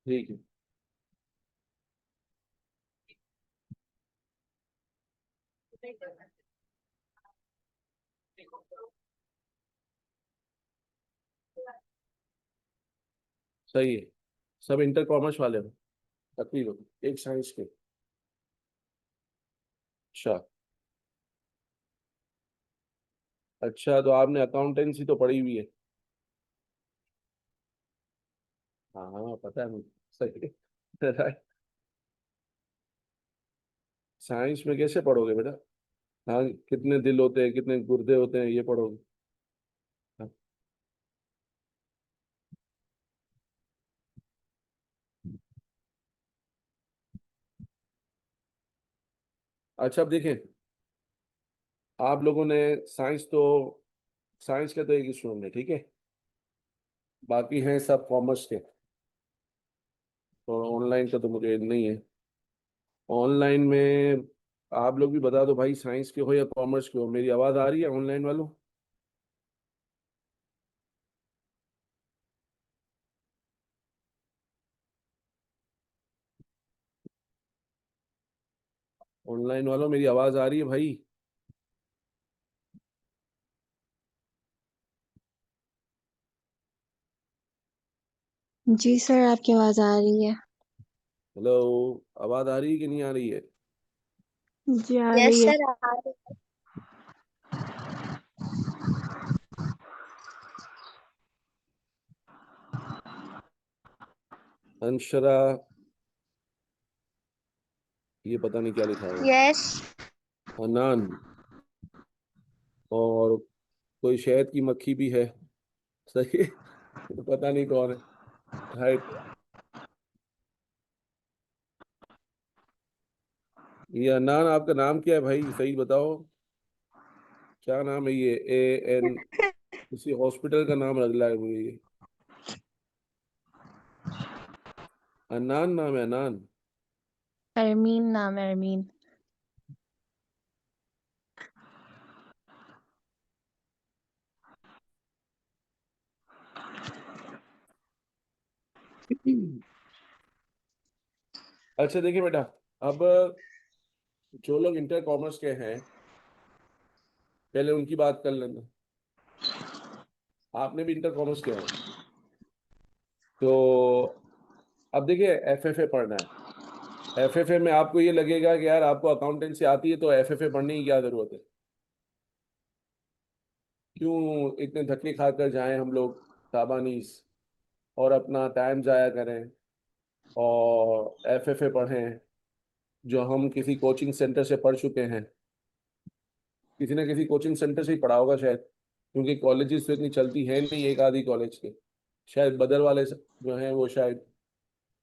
ठीक है। सही है। सब इंटर कॉमर्स वाले हो तकरीबन, एक साइंस के। अच्छा। अच्छा, तो आपने अकाउंटेंसी तो पढ़ी हुई है। हाँ हाँ, पता है मुझे। सही है। साइंस में कैसे पढ़ोगे बेटा? हाँ, कितने दिल होते हैं, कितने गुर्दे होते हैं, ये पढ़ोगे? हाँ। अच्छा, अब देखें। आप लोगों ने साइंस के तो एक स्टूडेंट है, ठीक है। बाकी हैं सब कॉमर्स के। और ऑनलाइन का तो मुझे नहीं है। ऑनलाइन में आप लोग भी बता दो भाई, साइंस के हो या कॉमर्स के हो। मेरी आवाज़ आ रही है ऑनलाइन वालों? ऑनलाइन वालों, मेरी आवाज़ आ रही है भाई? जी सर, आपकी आवाज आ रही है। हेलो। आवाज़ आ रही है कि नहीं आ रही है? जी आ यस रही है। सर आ रही है। अनशरा, ये पता नहीं क्या लिखा हुआ है। यस। अनान। और कोई शहद की मक्खी भी है। सही है। पता नहीं कौन है। राइट। ये अनान, आपका नाम क्या है भाई, सही बताओ। क्या नाम है ये? AN? किसी हॉस्पिटल का नाम लग रहा है मुझे ये। अनान नाम है, अनान। अरमीन नाम है, अरमीन। अच्छा देखिए बेटा, अब जो लोग इंटर कॉमर्स के हैं, पहले उनकी बात कर लेना। आपने भी इंटर कॉमर्स किया है, तो अब देखिए, FFA पढ़ना है। FFA में आपको ये लगेगा कि यार आपको अकाउंटेंसी आती है तो FFA पढ़ने की क्या जरूरत है? क्यों इतने धक्के खाकर जाएं हम लोग ताबानीस, और अपना टाइम जाया करें, और FFA पढ़ें जो हम किसी कोचिंग सेंटर से पढ़ चुके हैं। किसी ना किसी कोचिंग सेंटर से ही पढ़ा होगा शायद, क्योंकि कॉलेजेस तो इतनी चलती है नहीं, एक आधी कॉलेज के। शायद बदर वाले जो हैं वो शायद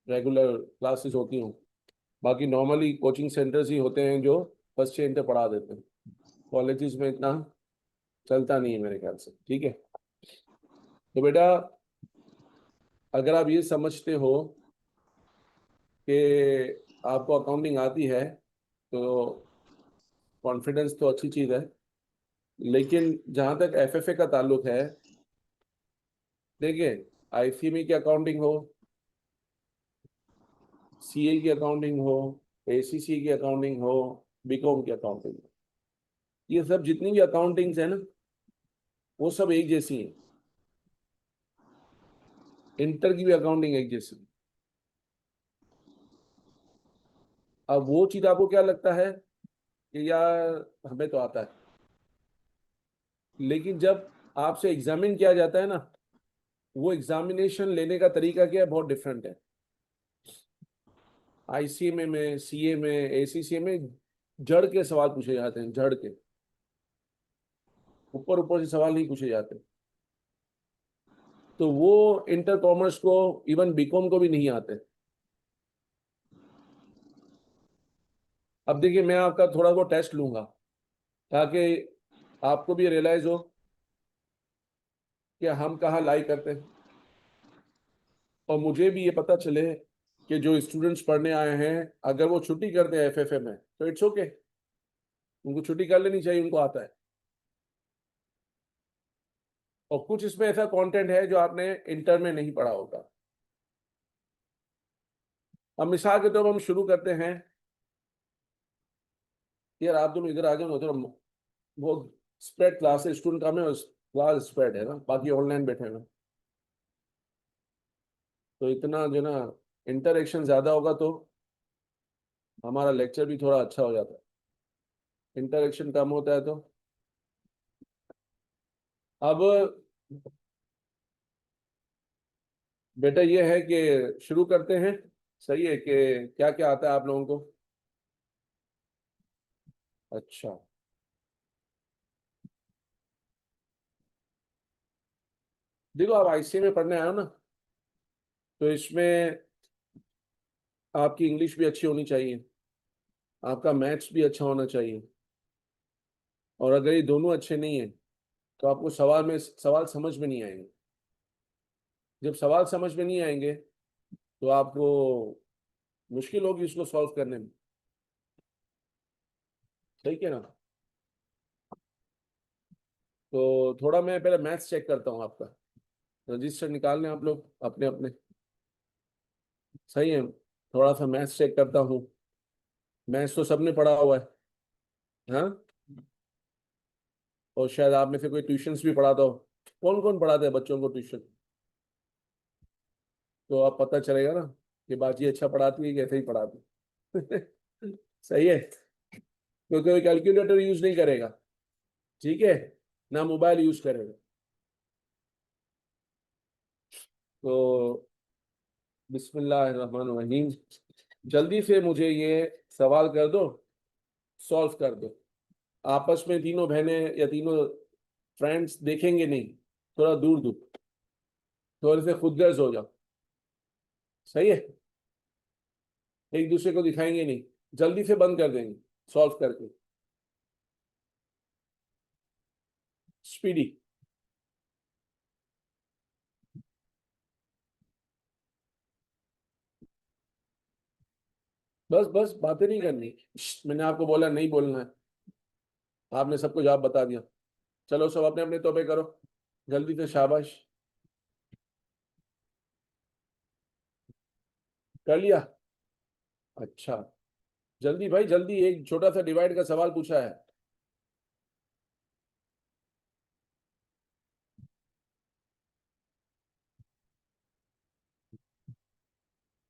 रेगुलर क्लासेस होती हों। बाकी नॉर्मली कोचिंग सेंटर्स ही होते हैं जो फर्स्ट से इंटर पढ़ा देते हैं। कॉलेजेस में इतना चलता नहीं है मेरे ख्याल से, ठीक है। तो बेटा, अगर आप ये समझते हो कि आपको अकाउंटिंग आती है, तो कॉन्फिडेंस तो अच्छी चीज़ है। लेकिन जहाँ तक FFA का ताल्लुक है, देखिए, ICME की अकाउंटिंग हो, CA की अकाउंटिंग हो, ACC की अकाउंटिंग हो, BCom की अकाउंटिंग हो, ये सब जितनी भी अकाउंटिंग्स है ना, वो सब एक जैसी हैं। इंटर की भी अकाउंटिंग एक जैसी है। अब वो चीज आपको क्या लगता है कि यार हमें तो आता है, लेकिन जब आपसे एग्जामिन किया जाता है ना, वो एग्जामिनेशन लेने का तरीका क्या है, बहुत डिफरेंट है। ICMA में, CA में, ACCA में जड़ के सवाल पूछे जाते हैं, जड़ के। ऊपर ऊपर से सवाल नहीं पूछे जाते। तो वो इंटर कॉमर्स को, इवन BCom को भी नहीं आते। अब देखिए, मैं आपका थोड़ा बहुत टेस्ट लूंगा, ताकि आपको भी रियलाइज हो कि हम कहाँ लाई करते हैं, और मुझे भी ये पता चले कि जो स्टूडेंट्स पढ़ने आए हैं, अगर वो छुट्टी करते हैं FFA में तो इट्स ओके, उनको छुट्टी कर लेनी चाहिए, उनको आता है। और कुछ इसमें ऐसा कंटेंट है जो आपने इंटर में नहीं पढ़ा होगा। अब मिसाल के तौर पर हम शुरू करते हैं। यार आप दोनों इधर आ जाओ ना, थोड़ा वो स्प्रेड क्लास है, स्टूडेंट का में क्लास स्प्रेड है ना, बाकी ऑनलाइन बैठे हैं। तो इतना जो ना इंटरेक्शन ज्यादा होगा तो हमारा लेक्चर भी थोड़ा अच्छा हो जाता है, इंटरेक्शन कम होता है तो। अब बेटा ये है कि शुरू करते हैं। सही है कि क्या क्या आता है आप लोगों को? अच्छा, देखो आप आईसीए में पढ़ने आए हो ना, तो इसमें आपकी इंग्लिश भी अच्छी होनी चाहिए, आपका मैथ्स भी अच्छा होना चाहिए। और अगर ये दोनों अच्छे नहीं है तो आपको सवाल समझ में नहीं आएंगे। जब सवाल समझ में नहीं आएंगे तो आपको मुश्किल होगी इसको सॉल्व करने में। ठीक है ना? तो थोड़ा मैं पहले मैथ्स चेक करता हूँ आपका। रजिस्टर निकाल लें आप लोग अपने अपने। सही है, थोड़ा सा मैथ्स चेक करता हूँ। मैथ्स तो सबने पढ़ा हुआ है, हाँ? और शायद आप में से कोई ट्यूशंस भी पढ़ाता हो। कौन कौन पढ़ाते हैं बच्चों को ट्यूशन? तो आप पता चलेगा ना कि बाजी अच्छा पढ़ाती है कैसे ही पढ़ाती है। सही है, क्योंकि कोई कैलकुलेटर यूज नहीं करेगा, ठीक है, ना मोबाइल यूज करेगा। तो बिस्मिल्लाहिर्रहमानिर्रहीम, जल्दी से मुझे ये सवाल कर दो, सॉल्व कर दो। आपस में तीनों बहनें या तीनों फ्रेंड्स देखेंगे नहीं, थोड़ा दूर दूर, थोड़े से खुदगर्ज हो जाओ। सही है, एक दूसरे को दिखाएंगे नहीं, जल्दी से बंद कर देंगे सॉल्व करके। स्पीडी। बस बस बातें नहीं करनी। मैंने आपको बोला नहीं बोलना है, आपने सबको जवाब बता दिया। चलो सब अपने अपने तौबे करो, जल्दी से, शाबाश। कर लिया? अच्छा, जल्दी भाई जल्दी, एक छोटा सा डिवाइड का सवाल पूछा है।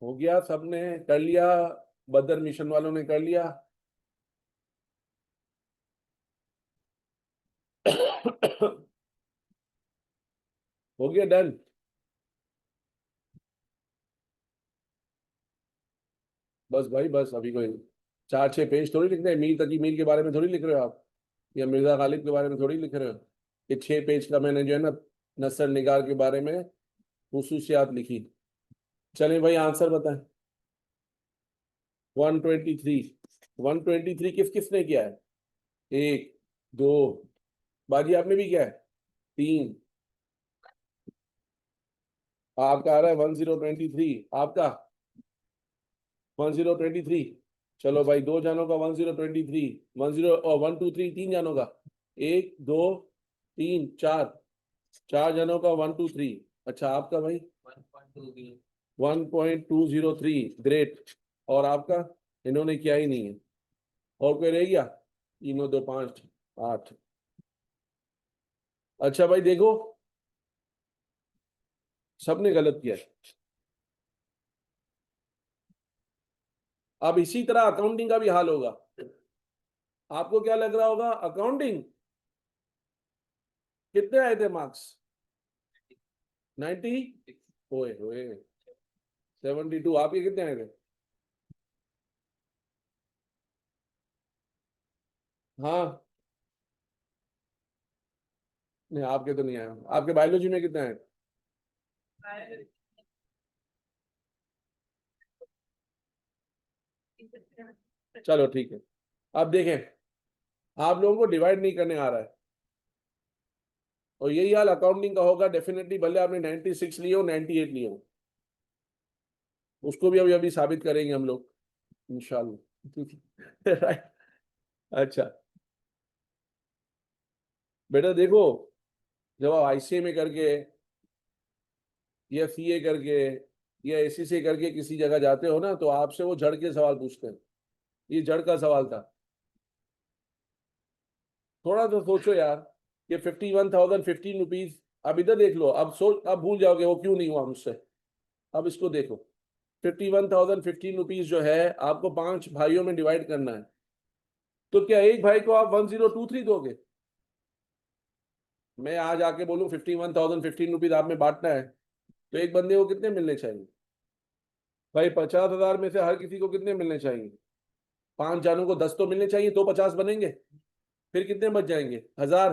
हो गया, सबने कर लिया? बदर मिशन वालों ने कर लिया? हो गया डन? बस भाई बस, अभी कोई 4-6 पेज थोड़ी लिखने हैं, मीर तकी मीर के बारे में थोड़ी लिख रहे हो आप, या मिर्जा गालिब के बारे में थोड़ी लिख रहे हो। ये 6 पेज का मैंने जो है ना नसर निगार के बारे में खुसूसियात लिखी। चलें भाई, आंसर बताएं। 123। 123 किस किसने किया है? एक, दो, बाजी आपने भी किया है? तीन। आपका आ रहा है 1023, आपका 1023। चलो भाई, दो जानों का 1023, 1 2 3, तीन जानों का, एक दो तीन चार, चार जनों का 123। अच्छा आपका भाई 1.203, ग्रेट। और आपका? इन्होंने किया ही नहीं है। और कोई रह गया? तीनों, दो, पांच, 8। अच्छा भाई देखो, सबने गलत किया है। अब इसी तरह अकाउंटिंग का भी हाल होगा। आपको क्या लग रहा होगा, अकाउंटिंग कितने आए थे मार्क्स? 90? ओए होए, 72। आपके कितने आए थे? हाँ, नहीं आपके तो नहीं आए। आपके बायोलॉजी में कितने आए? चलो ठीक है। अब देखें, आप लोगों को डिवाइड नहीं करने आ रहा है, और यही हाल अकाउंटिंग का होगा डेफिनेटली, भले आपने 96 लिए हो, 98 लिए हो। उसको भी अभी अभी साबित करेंगे हम लोग, इंशाल्लाह। राइट। अच्छा बेटा देखो, जब आप आईसीए में करके या सीए करके या एसी से करके किसी जगह जाते हो ना, तो आपसे वो जड़ के सवाल पूछते हैं। ये जड़ का सवाल था। थोड़ा तो सोचो यार। ये 51,015 रुपीज। अब इधर देख लो, अब सोच, अब भूल जाओगे वो क्यों नहीं हुआ मुझसे। अब इसको देखो। 51,015 रुपीज जो है, आपको 5 भाइयों में डिवाइड करना है। तो क्या एक भाई को आप 1023 दोगे? मैं आज आके बोलूं 51,015 रुपीज आप में बांटना है, तो एक बंदे को कितने मिलने चाहिए? भाई 50,000 में से हर किसी को कितने मिलने चाहिए? 5 जानों को 10 तो मिलने चाहिए, तो 50 बनेंगे। फिर कितने बच जाएंगे? 1,000।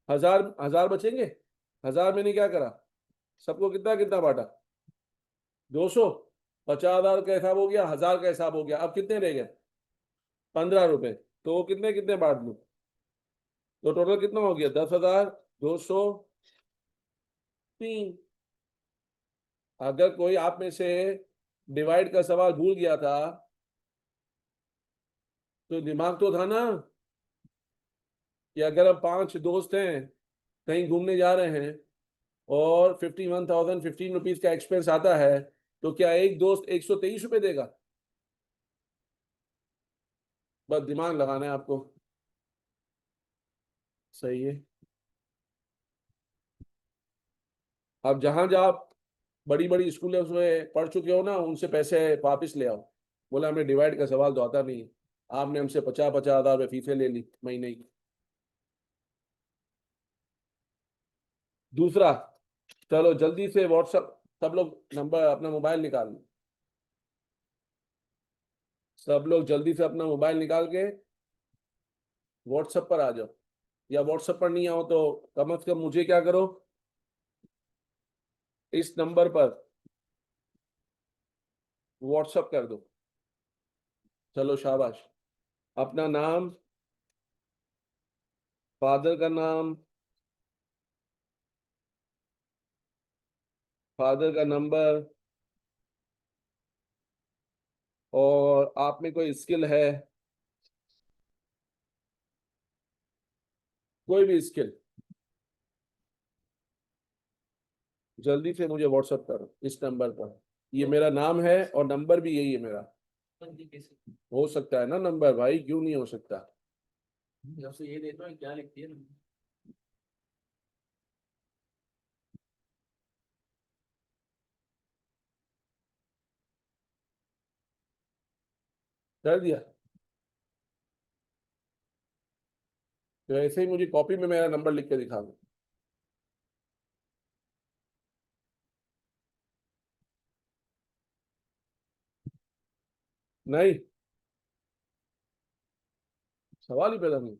1,000 बचेंगे। 1,000 मैंने क्या करा? सबको कितना कितना बांटा? 200। 50,000 का हिसाब हो गया, 1,000 का हिसाब हो गया, अब कितने रह गए? 15 रुपए। तो वो कितने कितने बांट दूं? तो टोटल कितना हो गया? 10,000। 203। अगर कोई आप में से डिवाइड का सवाल भूल गया था, तो दिमाग तो था ना कि अगर अब 5 दोस्त हैं, कहीं घूमने जा रहे हैं, और 51,015 रुपीज का एक्सपेंस आता है, तो क्या एक दोस्त 123 रुपये देगा? बस दिमाग लगाना है आपको। सही है। अब जहां जहां आप बड़ी बड़ी स्कूलों में पढ़ चुके हो ना, उनसे पैसे वापस ले आओ। बोला हमें डिवाइड का सवाल तो आता नहीं है। आपने हमसे 50-50 हज़ार रुपये फीसें ले ली महीने की। दूसरा, चलो जल्दी से व्हाट्सअप, सब लोग नंबर अपना मोबाइल निकाल लो। सब लोग जल्दी से अपना मोबाइल निकाल के व्हाट्सएप पर आ जाओ। या व्हाट्सएप पर नहीं आओ तो कम से कम मुझे क्या करो, इस नंबर पर व्हाट्सएप कर दो। चलो शाबाश। अपना नाम, फादर का नाम, फादर का नंबर, और आप में कोई स्किल है, कोई भी स्किल, जल्दी से मुझे व्हाट्सएप करो इस नंबर पर। ये मेरा नाम है और नंबर भी यही है मेरा। हो सकता है ना नंबर, भाई क्यों नहीं हो सकता? जब से ये देता हूँ क्या लिखती है ना। कर दिया? तो ऐसे ही मुझे कॉपी में मेरा नंबर लिख के दिखा दो। नहीं, सवाल ही पैदा नहीं।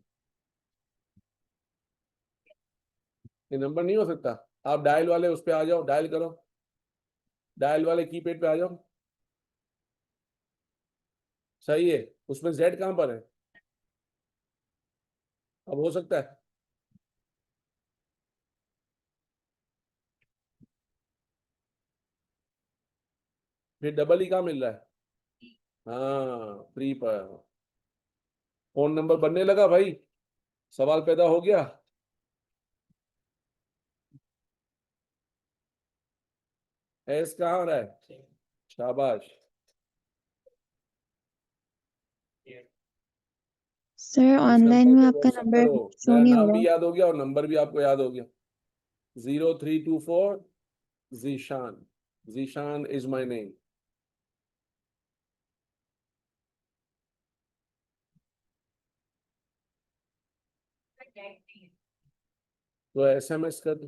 ये नंबर नहीं हो सकता। आप डायल वाले उस पे आ जाओ, डायल करो। डायल वाले कीपैड पे आ जाओ। सही है। उसमें जेड कहाँ पर है? अब हो सकता है। फिर डबल ही कहाँ मिल रहा है? हाँ, फ्री पर। फोन नंबर बनने लगा भाई। सवाल पैदा हो गया। एस कहाँ आ रहा है? शाबाश। सर इस ऑनलाइन नंबर में पे आपका व्हाट्सएप नंबर करो। शो मेरा नहीं हो नाम रहा। भी याद हो गया और नंबर भी आपको याद हो गया। 0324 Zeeshan. Zeeshan is my name. तो एसएमएस कर दो।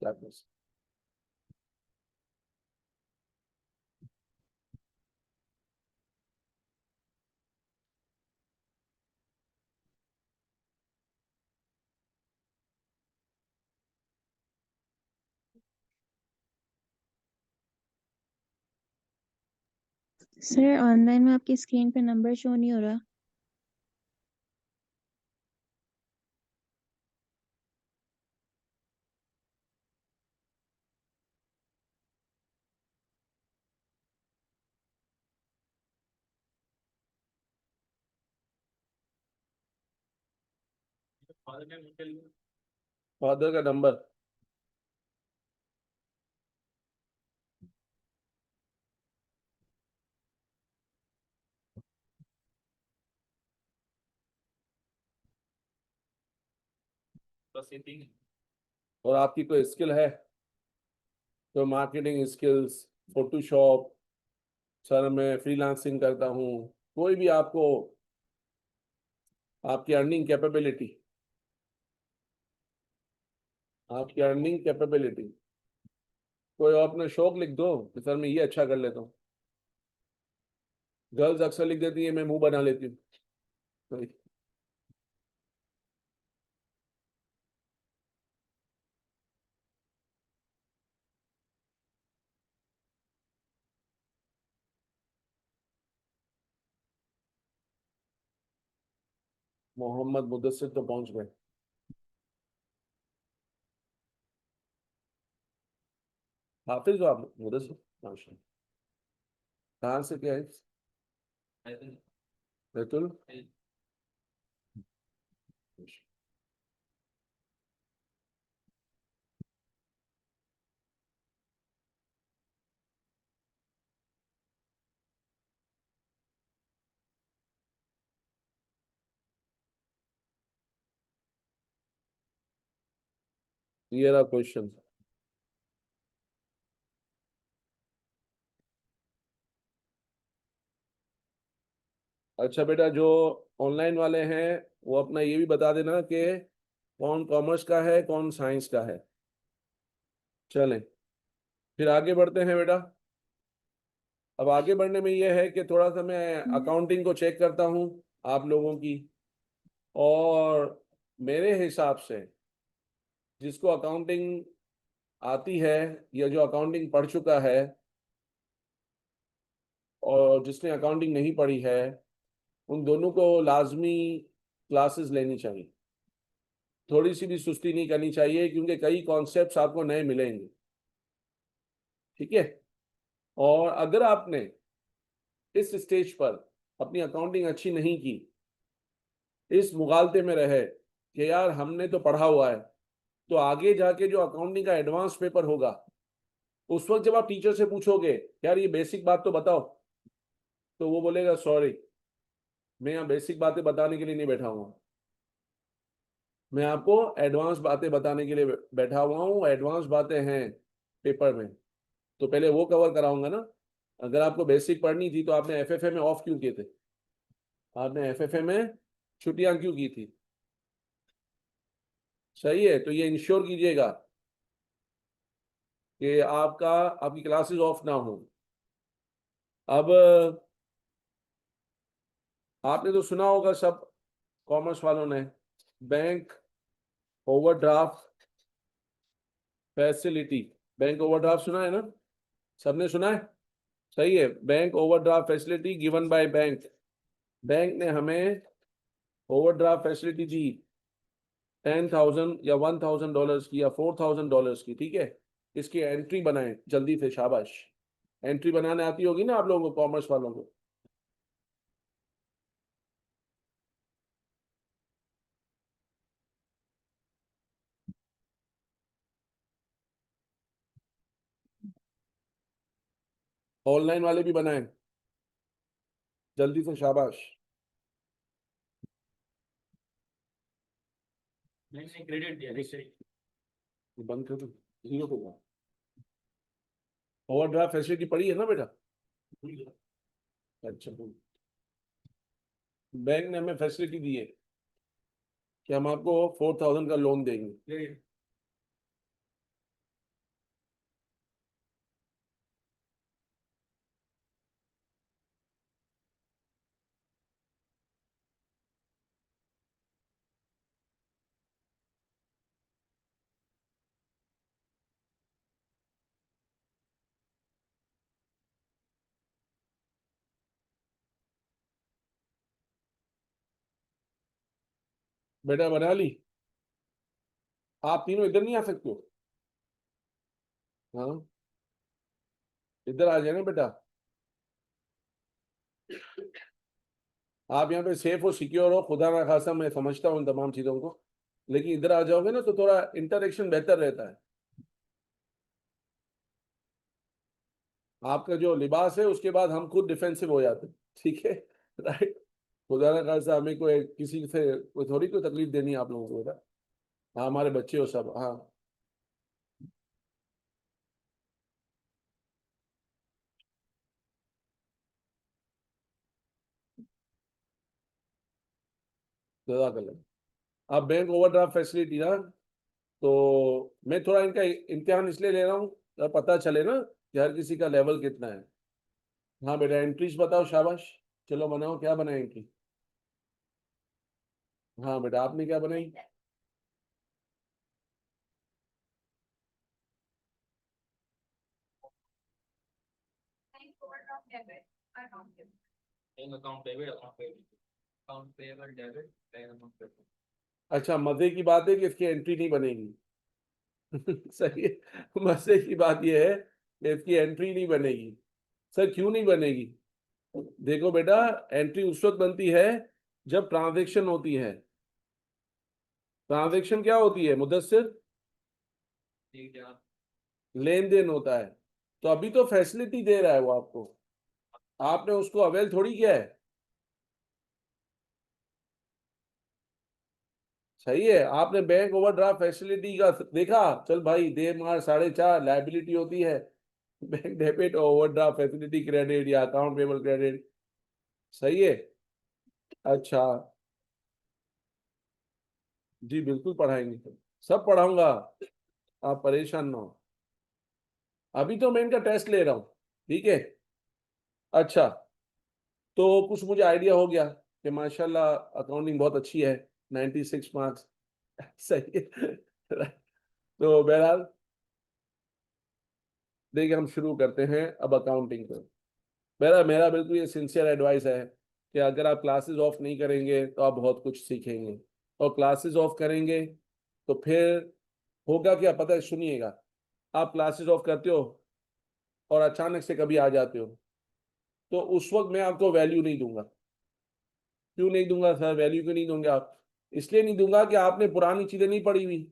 क्या कर सकते? सर ऑनलाइन में आपकी स्क्रीन पे नंबर शो नहीं हो रहा। फादर का नंबर। और आपकी कोई स्किल है तो मार्केटिंग स्किल्स, फोटोशॉप, सर मैं फ्रीलांसिंग करता हूँ, कोई भी आपको, आपकी अर्निंग कैपेबिलिटी, आपकी अर्निंग कैपेबिलिटी, कोई अपना शौक लिख दो कि सर मैं ये अच्छा कर लेता हूँ। गर्ल्स अक्सर लिख देती है मैं मुंह बना लेती हूँ। तो मोहम्मद मुदस्सिर तो पहुंच गए। हाफिज हो आप? मुदस्सिर माशा। कहाँ से क्या है? बैतुल। ये रहा क्वेश्चन। अच्छा बेटा, जो ऑनलाइन वाले हैं वो अपना ये भी बता देना कि कौन कॉमर्स का है कौन साइंस का है। चलें, फिर आगे बढ़ते हैं बेटा। अब आगे बढ़ने में ये है कि थोड़ा सा मैं अकाउंटिंग को चेक करता हूँ आप लोगों की। और मेरे हिसाब से जिसको अकाउंटिंग आती है या जो अकाउंटिंग पढ़ चुका है और जिसने अकाउंटिंग नहीं पढ़ी है, उन दोनों को लाजमी क्लासेस लेनी चाहिए। थोड़ी सी भी सुस्ती नहीं करनी चाहिए क्योंकि कई कॉन्सेप्ट्स आपको नए मिलेंगे। ठीक है। और अगर आपने इस स्टेज पर अपनी अकाउंटिंग अच्छी नहीं की, इस मुगालते में रहे कि यार हमने तो पढ़ा हुआ है, तो आगे जाके जो अकाउंटिंग का एडवांस पेपर होगा उस वक्त जब आप टीचर से पूछोगे यार ये बेसिक बात तो बताओ, तो वो बोलेगा सॉरी, मैं यहाँ बेसिक बातें बताने के लिए नहीं बैठा हुआ, मैं आपको एडवांस बातें बताने के लिए बैठा हुआ हूँ, एडवांस बातें हैं पेपर में, तो पहले वो कवर कराऊंगा ना। अगर आपको बेसिक पढ़नी थी तो आपने एफएफए में ऑफ क्यों किए थे? आपने एफएफए में छुट्टियां क्यों की थी? सही है, तो ये इंश्योर कीजिएगा कि आपकी क्लासेस ऑफ ना हो। अब आपने तो सुना होगा सब, कॉमर्स वालों ने, bank overdraft facility, bank overdraft सुना है ना? सबने सुना है? सही है, bank overdraft facility given by bank. Bank ने हमें ओवरड्राफ्ट फैसिलिटी दी 10,000 या $1,000 की या $4,000 की। ठीक है, इसकी एंट्री बनाए जल्दी से, शाबाश। एंट्री बनाने आती होगी ना आप लोगों को, कॉमर्स वालों को? ऑनलाइन वाले भी बनाए जल्दी से, शाबाश। नहीं क्रेडिट दिया बंद कर दो, जीरो को। ओवरड्राफ्ट फैसिलिटी पड़ी है ना बेटा? अच्छा, बैंक ने हमें फैसिलिटी दी है कि हम आपको 4,000 का लोन देंगे। बेटा बना ली? आप तीनों इधर नहीं आ सकते हो? हाँ, इधर आ जाए ना बेटा। आप यहाँ पे सेफ हो, सिक्योर हो, खुदा ना खासा, मैं समझता हूँ इन तमाम चीज़ों को। लेकिन इधर आ जाओगे ना तो थोड़ा इंटरेक्शन बेहतर रहता है। आपका जो लिबास है उसके बाद हम खुद डिफेंसिव हो जाते हैं, ठीक है। राइट। खुदा ना खास्ता हमें कोई किसी से कोई थोड़ी कोई तकलीफ देनी है आप लोगों को बेटा। हाँ, हमारे बच्चे हो सब, हाँ। जज़ाकल्लाह। आप बैंक ओवरड्राफ्ट फैसिलिटी ना, तो मैं थोड़ा इनका इम्तिहान इसलिए ले रहा हूँ पता चले ना कि हर किसी का लेवल कितना है। हाँ बेटा, एंट्रीज बताओ, शाबाश। चलो बनाओ, क्या बनाए एंट्री? हाँ बेटा, आपने क्या बनाई? अच्छा, मजे की बात है कि इसकी एंट्री नहीं बनेगी। सही है। मजे की बात यह है कि इसकी एंट्री नहीं बनेगी। सर क्यों नहीं बनेगी? देखो बेटा, एंट्री उस वक्त बनती है जब ट्रांजैक्शन होती है। ट्रांजैक्शन क्या होती है मुदस्सिर? लेन देन होता है। तो अभी तो फैसिलिटी दे रहा है वो आपको, आपने उसको अवेल थोड़ी किया है। सही है, आपने बैंक ओवरड्राफ्ट फैसिलिटी का देखा, चल भाई दे मार 4.5 लाइबिलिटी होती है। Bank debit overdraft facility credit या अकाउंट पेबल क्रेडिट। सही है। अच्छा। जी बिल्कुल पढ़ाएंगे, सब पढ़ाऊंगा, आप परेशान ना हो। अभी तो मैं इनका टेस्ट ले रहा हूँ, ठीक है। अच्छा, तो कुछ मुझे आइडिया हो गया कि माशाल्लाह अकाउंटिंग बहुत अच्छी है, 96 मार्क्स। सही है। तो बहरहाल देखिए, हम शुरू करते हैं अब अकाउंटिंग को। मेरा मेरा बिल्कुल ये सिंसियर एडवाइस है कि अगर आप क्लासेस ऑफ नहीं करेंगे तो आप बहुत कुछ सीखेंगे, और क्लासेस ऑफ करेंगे तो फिर होगा क्या पता है, सुनिएगा। आप क्लासेस ऑफ करते हो और अचानक से कभी आ जाते हो, तो उस वक्त मैं आपको वैल्यू नहीं दूंगा। क्यों नहीं दूंगा सर, वैल्यू क्यों नहीं दूंगा आप? इसलिए नहीं दूंगा कि आपने पुरानी चीजें नहीं पढ़ी हुई,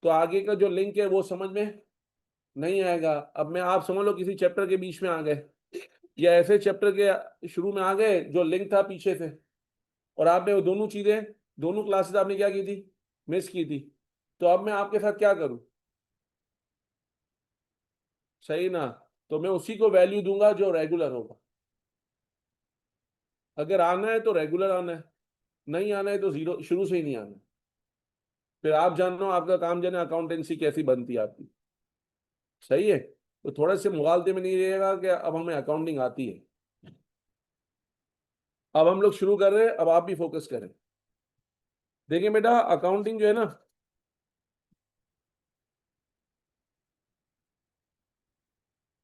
तो आगे का जो लिंक है वो समझ में नहीं आएगा। अब मैं, आप समझ लो किसी चैप्टर के बीच में आ गए, या ऐसे चैप्टर के शुरू में आ गए जो लिंक था पीछे से, और आपने वो दोनों चीजें, दोनों क्लासेस आपने क्या की थी, मिस की थी। तो अब मैं आपके साथ क्या करूं? सही ना? तो मैं उसी को वैल्यू दूंगा जो रेगुलर होगा। अगर आना है तो रेगुलर आना है, नहीं आना है तो जीरो, शुरू से ही नहीं आना। फिर आप जानो, आपका काम जाने अकाउंटेंसी कैसी बनती है आपकी। सही है। तो थोड़े से मुगालते में नहीं रहेगा कि अब हमें अकाउंटिंग आती है। अब हम लोग शुरू कर रहे हैं, अब आप भी फोकस करें। देखिए बेटा, अकाउंटिंग जो है ना,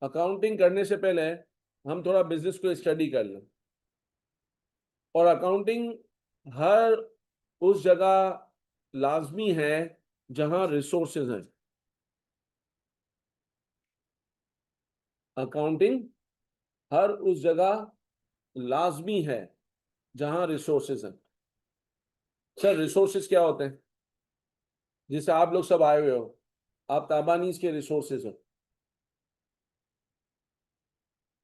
अकाउंटिंग करने से पहले हम थोड़ा बिजनेस को स्टडी कर लें। और अकाउंटिंग हर उस जगह लाजमी है जहां रिसोर्सेज हैं। अकाउंटिंग हर उस जगह लाजमी है जहां रिसोर्सेज हैं। सर रिसोर्सेज क्या होते हैं? जिससे आप लोग सब आए हुए हो, आप ताबानीज के रिसोर्सेज हो।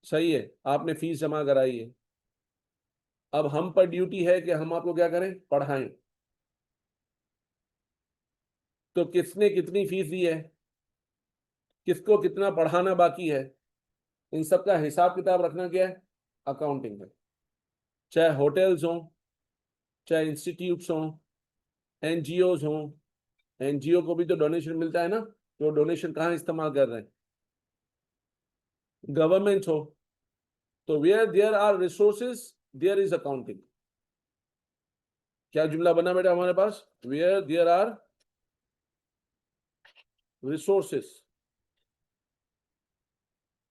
सही है, आपने फीस जमा कराई है। अब हम पर ड्यूटी है कि हम आपको क्या करें, पढ़ाएं। तो किसने कितनी फीस दी है, किसको कितना पढ़ाना बाकी है, इन सब का हिसाब किताब रखना क्या है, अकाउंटिंग है। चाहे होटल्स हों, चाहे इंस्टीट्यूट्स हों, एनजीओज हों। एनजीओ को भी तो डोनेशन मिलता है ना, तो डोनेशन कहाँ इस्तेमाल कर रहे हैं? गवर्नमेंट हो, तो where there are resources there is accounting. क्या जुमला बना बेटा हमारे पास? Where there are resources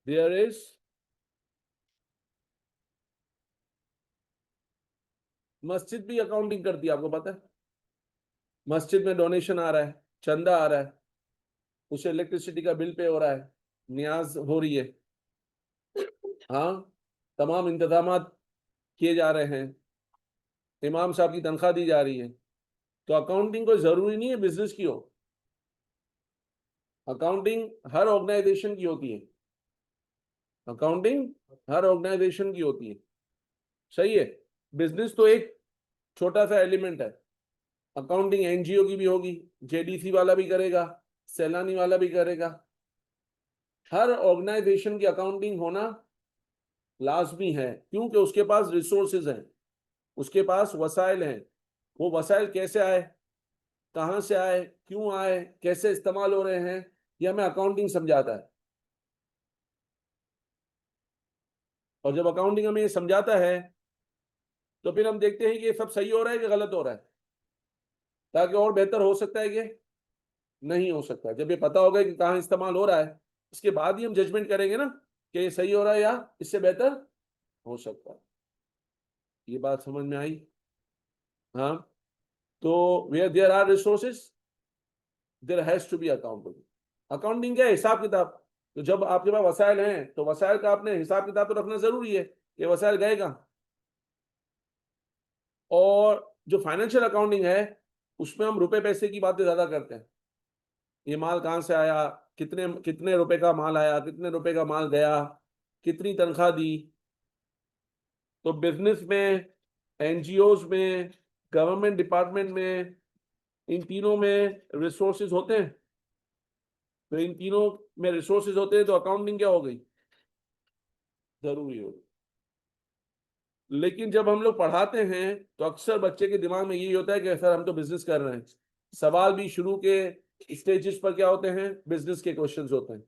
there is. मस्जिद भी अकाउंटिंग करती है, आपको पता है? मस्जिद में डोनेशन आ रहा है, चंदा आ रहा है, उसे इलेक्ट्रिसिटी का बिल पे हो रहा है, न्याज हो रही है। हाँ, तमाम इंतजाम किए जा रहे हैं, इमाम साहब की तनख्वाह दी जा रही है। तो अकाउंटिंग कोई जरूरी नहीं है बिजनेस की हो। अकाउंटिंग हर ऑर्गेनाइजेशन की होती है। अकाउंटिंग हर ऑर्गेनाइजेशन की होती है। सही है। बिजनेस तो एक छोटा सा एलिमेंट है। अकाउंटिंग एनजीओ की भी होगी, जेडीसी वाला भी करेगा, सैलानी वाला भी करेगा। हर ऑर्गेनाइजेशन की अकाउंटिंग होना लाजमी है, क्योंकि उसके पास रिसोर्सेज हैं, उसके पास वसाइल हैं। वो वसाइल कैसे आए, कहाँ से आए, क्यों आए, कैसे इस्तेमाल हो रहे हैं, यह हमें अकाउंटिंग समझाता है। और जब अकाउंटिंग हमें ये समझाता है तो फिर हम देखते हैं कि ये सब सही हो रहा है कि गलत हो रहा है, ताकि और बेहतर हो सकता है कि नहीं हो सकता। जब ये पता होगा कि कहाँ इस्तेमाल हो रहा है, इसके बाद ही हम जजमेंट करेंगे ना कि ये सही हो रहा है या इससे बेहतर हो सकता है। ये बात समझ में आई? हाँ। तो where there are resources there has to be accounting. Accounting क्या है? हिसाब किताब। तो जब आपके पास वसाइल हैं तो वसाइल का आपने हिसाब किताब तो रखना जरूरी है कि वसाइल गए कहाँ। और जो फाइनेंशियल अकाउंटिंग है उसमें हम रुपए पैसे की बातें ज्यादा करते हैं। ये माल कहाँ से आया, कितने कितने रुपए का माल आया, कितने रुपए का माल गया, कितनी तनख्वाह दी। तो बिजनेस में, एनजीओज में, गवर्नमेंट डिपार्टमेंट में, इन तीनों में रिसोर्सेज होते हैं। तो इन तीनों में रिसोर्सेज होते हैं तो अकाउंटिंग क्या हो गई, जरूरी हो गई। लेकिन जब हम लोग पढ़ाते हैं तो अक्सर बच्चे के दिमाग में यही होता है कि सर हम तो बिजनेस कर रहे हैं। सवाल भी शुरू के स्टेजेस पर क्या होते हैं, बिजनेस के क्वेश्चंस होते हैं।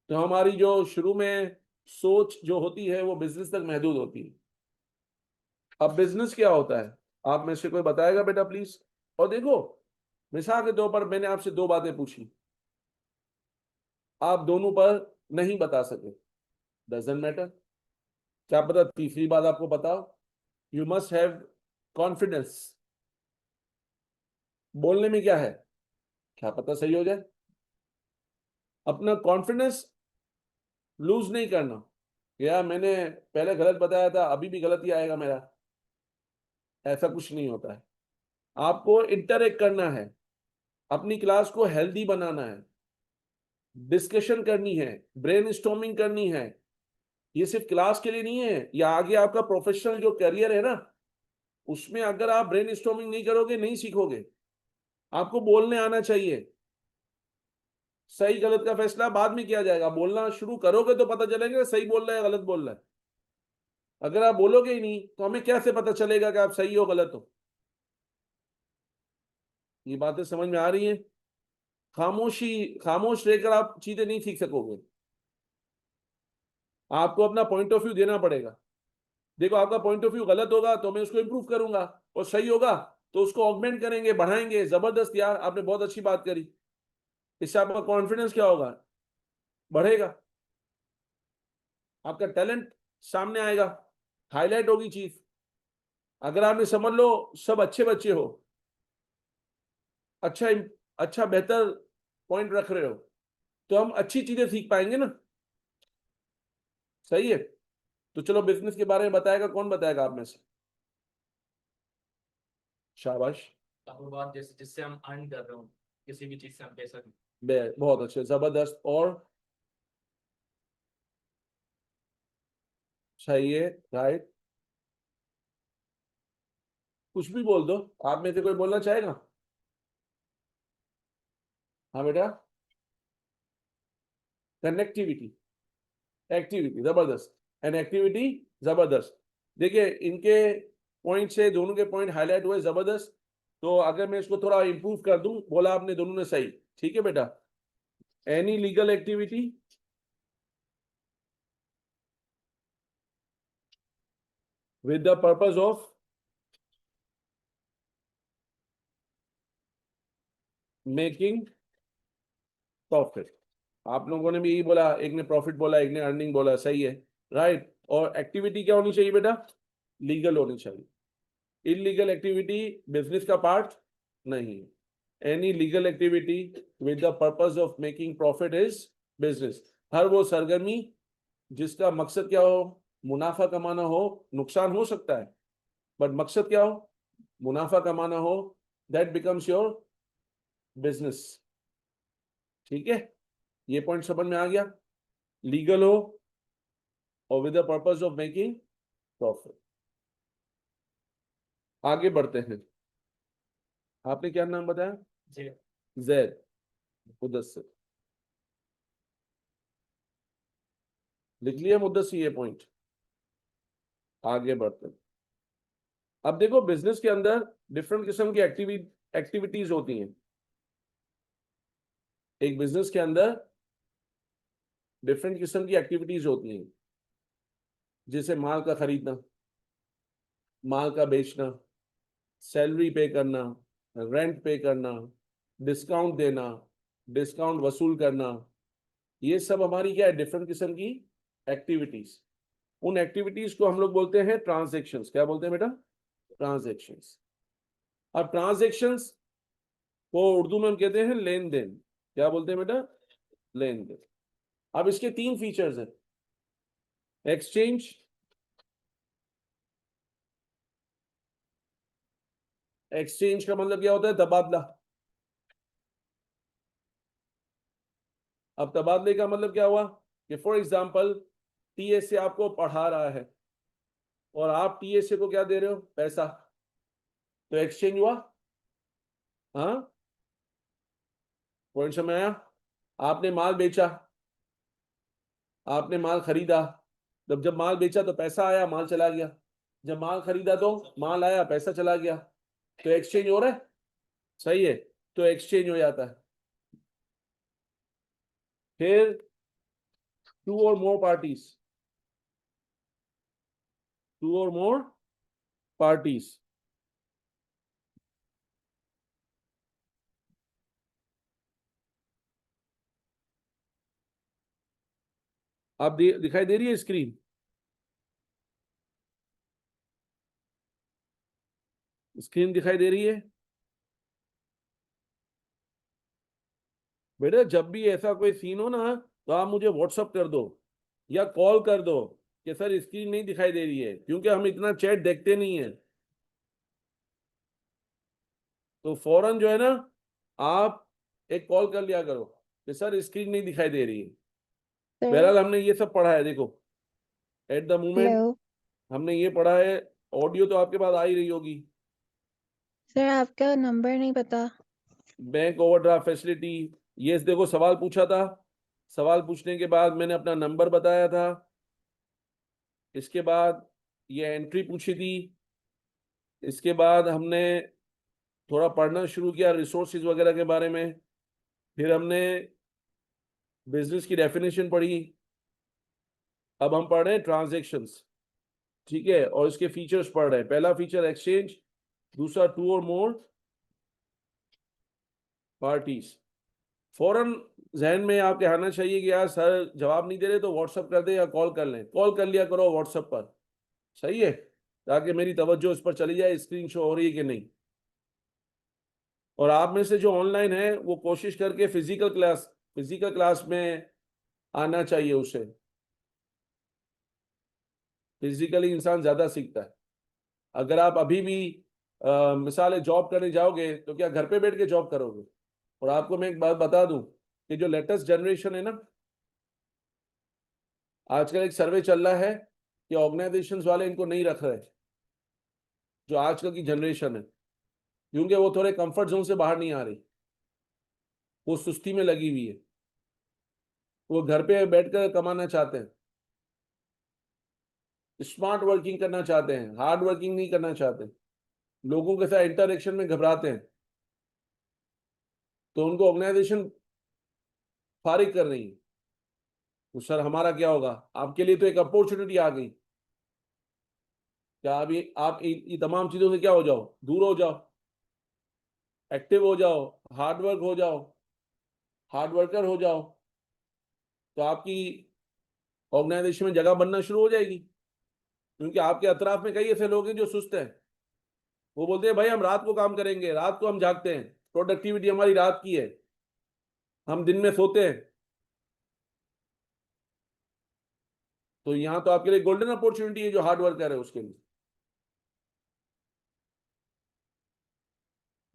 तो हमारी जो शुरू में सोच जो होती है वो बिजनेस तक महदूद होती है। अब बिजनेस क्या होता है, आप में से कोई बताएगा बेटा प्लीज? और देखो, मिसाल के तौर पर मैंने आपसे दो बातें पूछी, आप दोनों पर नहीं बता सके, डजंट मैटर। क्या पता तीसरी बात आपको बताओ। You must have confidence. बोलने में क्या है, क्या पता सही हो जाए। अपना कॉन्फिडेंस लूज नहीं करना। या मैंने पहले गलत बताया था, अभी भी गलत ही आएगा मेरा, ऐसा कुछ नहीं होता है। आपको इंटरेक्ट करना है, अपनी क्लास को हेल्दी बनाना है, डिस्कशन करनी है, ब्रेनस्टॉर्मिंग करनी है। ये सिर्फ क्लास के लिए नहीं है, या आगे आपका प्रोफेशनल जो करियर है ना, उसमें अगर आप ब्रेनस्टॉर्मिंग नहीं करोगे नहीं सीखोगे। आपको बोलने आना चाहिए। सही गलत का फैसला बाद में किया जाएगा, बोलना शुरू करोगे तो पता चलेगा सही बोल रहा है गलत बोल रहा है। अगर आप बोलोगे ही नहीं तो हमें कैसे पता चलेगा कि आप सही हो गलत हो। ये बातें समझ में आ रही हैं? खामोश रहकर आप चीजें नहीं सीख सकोगे। आपको अपना पॉइंट ऑफ व्यू देना पड़ेगा। देखो, आपका पॉइंट ऑफ व्यू गलत होगा तो मैं उसको इंप्रूव करूंगा, और सही होगा तो उसको ऑगमेंट करेंगे, बढ़ाएंगे। जबरदस्त यार, आपने बहुत अच्छी बात करी। इससे आपका कॉन्फिडेंस क्या होगा, बढ़ेगा। आपका टैलेंट सामने आएगा, हाईलाइट होगी चीज। अगर आपने समझ लो सब अच्छे बच्चे हो, अच्छा अच्छा बेहतर पॉइंट रख रहे हो, तो हम अच्छी चीजें सीख पाएंगे ना। सही है। तो चलो, बिजनेस के बारे में बताएगा कौन, बताएगा आप में से? शाबाश। कारोबार जैसे जिससे हम अर्न कर रहे हो, किसी भी चीज से हम पैसा। बहुत अच्छे, जबरदस्त। और सही है, राइट। कुछ भी बोल दो, आप में से कोई बोलना चाहेगा? हाँ बेटा। कनेक्टिविटी, एक्टिविटी, जबरदस्त। एंड एक्टिविटी, जबरदस्त। देखिए, इनके पॉइंट से दोनों के पॉइंट हाईलाइट हुए, जबरदस्त। तो अगर मैं इसको थोड़ा इंप्रूव कर दूं, बोला आपने दोनों ने सही, ठीक है बेटा। Any legal activity with the purpose of making profit। आप लोगों ने भी यही बोला, एक ने प्रॉफिट बोला, एक ने अर्निंग बोला, सही है, राइट। और एक्टिविटी क्या होनी चाहिए बेटा? लीगल होनी चाहिए। इलीगल एक्टिविटी बिजनेस का पार्ट नहीं। Any legal activity with the purpose of making profit is business. हर वो सरगर्मी जिसका मकसद क्या हो, मुनाफा कमाना हो। नुकसान हो सकता है बट मकसद क्या हो, मुनाफा कमाना हो, दैट बिकम्स योर बिजनेस। ठीक है, ये पॉइंट समझ में आ गया। लीगल हो और with the purpose of making profit. आगे बढ़ते हैं। आपने क्या नाम बताया? जी जैद, मुदस्सिर। लिख लिया मुदस्सिर ये पॉइंट? आगे बढ़ते हैं। अब देखो, बिजनेस के अंदर डिफरेंट किस्म की एक्टिविटीज होती हैं। एक बिजनेस के अंदर डिफरेंट किस्म की एक्टिविटीज होती हैं, जैसे माल का खरीदना, माल का बेचना, सैलरी पे करना, रेंट पे करना, डिस्काउंट देना, डिस्काउंट वसूल करना। ये सब हमारी क्या है? डिफरेंट किस्म की एक्टिविटीज। उन एक्टिविटीज को हम लोग बोलते हैं ट्रांजेक्शन्स। क्या बोलते हैं बेटा? ट्रांजेक्शन्स। अब ट्रांजेक्शन्स को उर्दू में हम कहते हैं लेन देन। क्या बोलते हैं बेटा? लेन देन। अब इसके तीन फीचर्स हैं। एक्सचेंज, एक्सचेंज का मतलब क्या होता है? तबादला। अब तबादले का मतलब क्या हुआ कि फॉर एग्जाम्पल टीएसए आपको पढ़ा रहा है और आप टीएसए को क्या दे रहे हो? पैसा। तो एक्सचेंज हुआ। हाँ, पॉइंट समझ आया? आपने माल बेचा, आपने माल खरीदा। जब माल बेचा तो पैसा आया, माल चला गया। जब माल खरीदा तो माल आया, पैसा चला गया। तो एक्सचेंज हो रहा है। सही है, तो एक्सचेंज हो जाता है। फिर टू और मोर पार्टीज, टू और मोर पार्टीज। आप दिखाई दे रही है स्क्रीन? स्क्रीन दिखाई दे रही है बेटा? जब भी ऐसा कोई सीन हो ना, तो आप मुझे व्हाट्सअप कर दो या कॉल कर दो कि सर स्क्रीन नहीं दिखाई दे रही है, क्योंकि हम इतना चैट देखते नहीं है। तो फौरन जो है ना, आप एक कॉल कर लिया करो कि सर स्क्रीन नहीं दिखाई दे रही है। सर। बहरहाल हमने ये सब पढ़ा है, देखो एट द मोमेंट हेलो। हमने ये पढ़ा है। ऑडियो तो आपके पास आ ही रही होगी। सर आपका नंबर नहीं पता। बैंक ओवरड्राफ्ट फैसिलिटी, ये देखो सवाल पूछा था। सवाल पूछने के बाद मैंने अपना नंबर बताया था। इसके बाद ये एंट्री पूछी थी। इसके बाद हमने थोड़ा पढ़ना शुरू किया रिसोर्सेज वगैरह के बारे में। फिर हमने बिजनेस की डेफिनेशन पढ़ी। अब हम पढ़ रहे हैं ट्रांजेक्शन्स। ठीक है, और इसके फीचर्स पढ़ रहे हैं। पहला फीचर एक्सचेंज, दूसरा टू और मोर पार्टीज। फौरन जहन में आपके आना चाहिए कि यार सर जवाब नहीं दे रहे तो व्हाट्सअप कर दे या कॉल कर लें। कॉल कर लिया करो व्हाट्सअप पर, सही है, ताकि मेरी तवज्जो इस पर चली जाए स्क्रीन शो हो रही है कि नहीं। और आप में से जो ऑनलाइन है वो कोशिश करके फिजिकल क्लास में आना चाहिए उसे। फिजिकली इंसान ज्यादा सीखता है। अगर आप अभी भी मिसाल है जॉब करने जाओगे तो क्या घर पे बैठ के जॉब करोगे? और आपको मैं एक बात बता दूं कि जो लेटेस्ट जनरेशन है ना, आजकल एक सर्वे चल रहा है कि ऑर्गेनाइजेशंस वाले इनको नहीं रख रहे, जो आजकल की जनरेशन है, क्योंकि वो थोड़े कंफर्ट जोन से बाहर नहीं आ रही। वो सुस्ती में लगी हुई है। वो घर पे बैठकर कमाना चाहते हैं, स्मार्ट वर्किंग करना चाहते हैं, हार्ड वर्किंग नहीं करना चाहते, लोगों के साथ इंटरेक्शन में घबराते हैं। तो उनको ऑर्गेनाइजेशन फारिग कर रही है। तो सर हमारा क्या होगा? आपके लिए तो एक अपॉर्चुनिटी आ गई। क्या अभी आप ये तमाम चीजों से क्या हो जाओ? दूर हो जाओ, एक्टिव हो जाओ, हार्ड वर्क हो जाओ, हार्ड वर्कर हो जाओ। तो आपकी ऑर्गेनाइजेशन में जगह बनना शुरू हो जाएगी। क्योंकि आपके अतराफ में कई ऐसे लोग हैं जो सुस्त हैं। वो बोलते हैं भाई हम रात को काम करेंगे, रात को हम जागते हैं, प्रोडक्टिविटी हमारी रात की है, हम दिन में सोते हैं। तो यहाँ तो आपके लिए गोल्डन अपॉर्चुनिटी है जो हार्ड वर्कर है उसके लिए।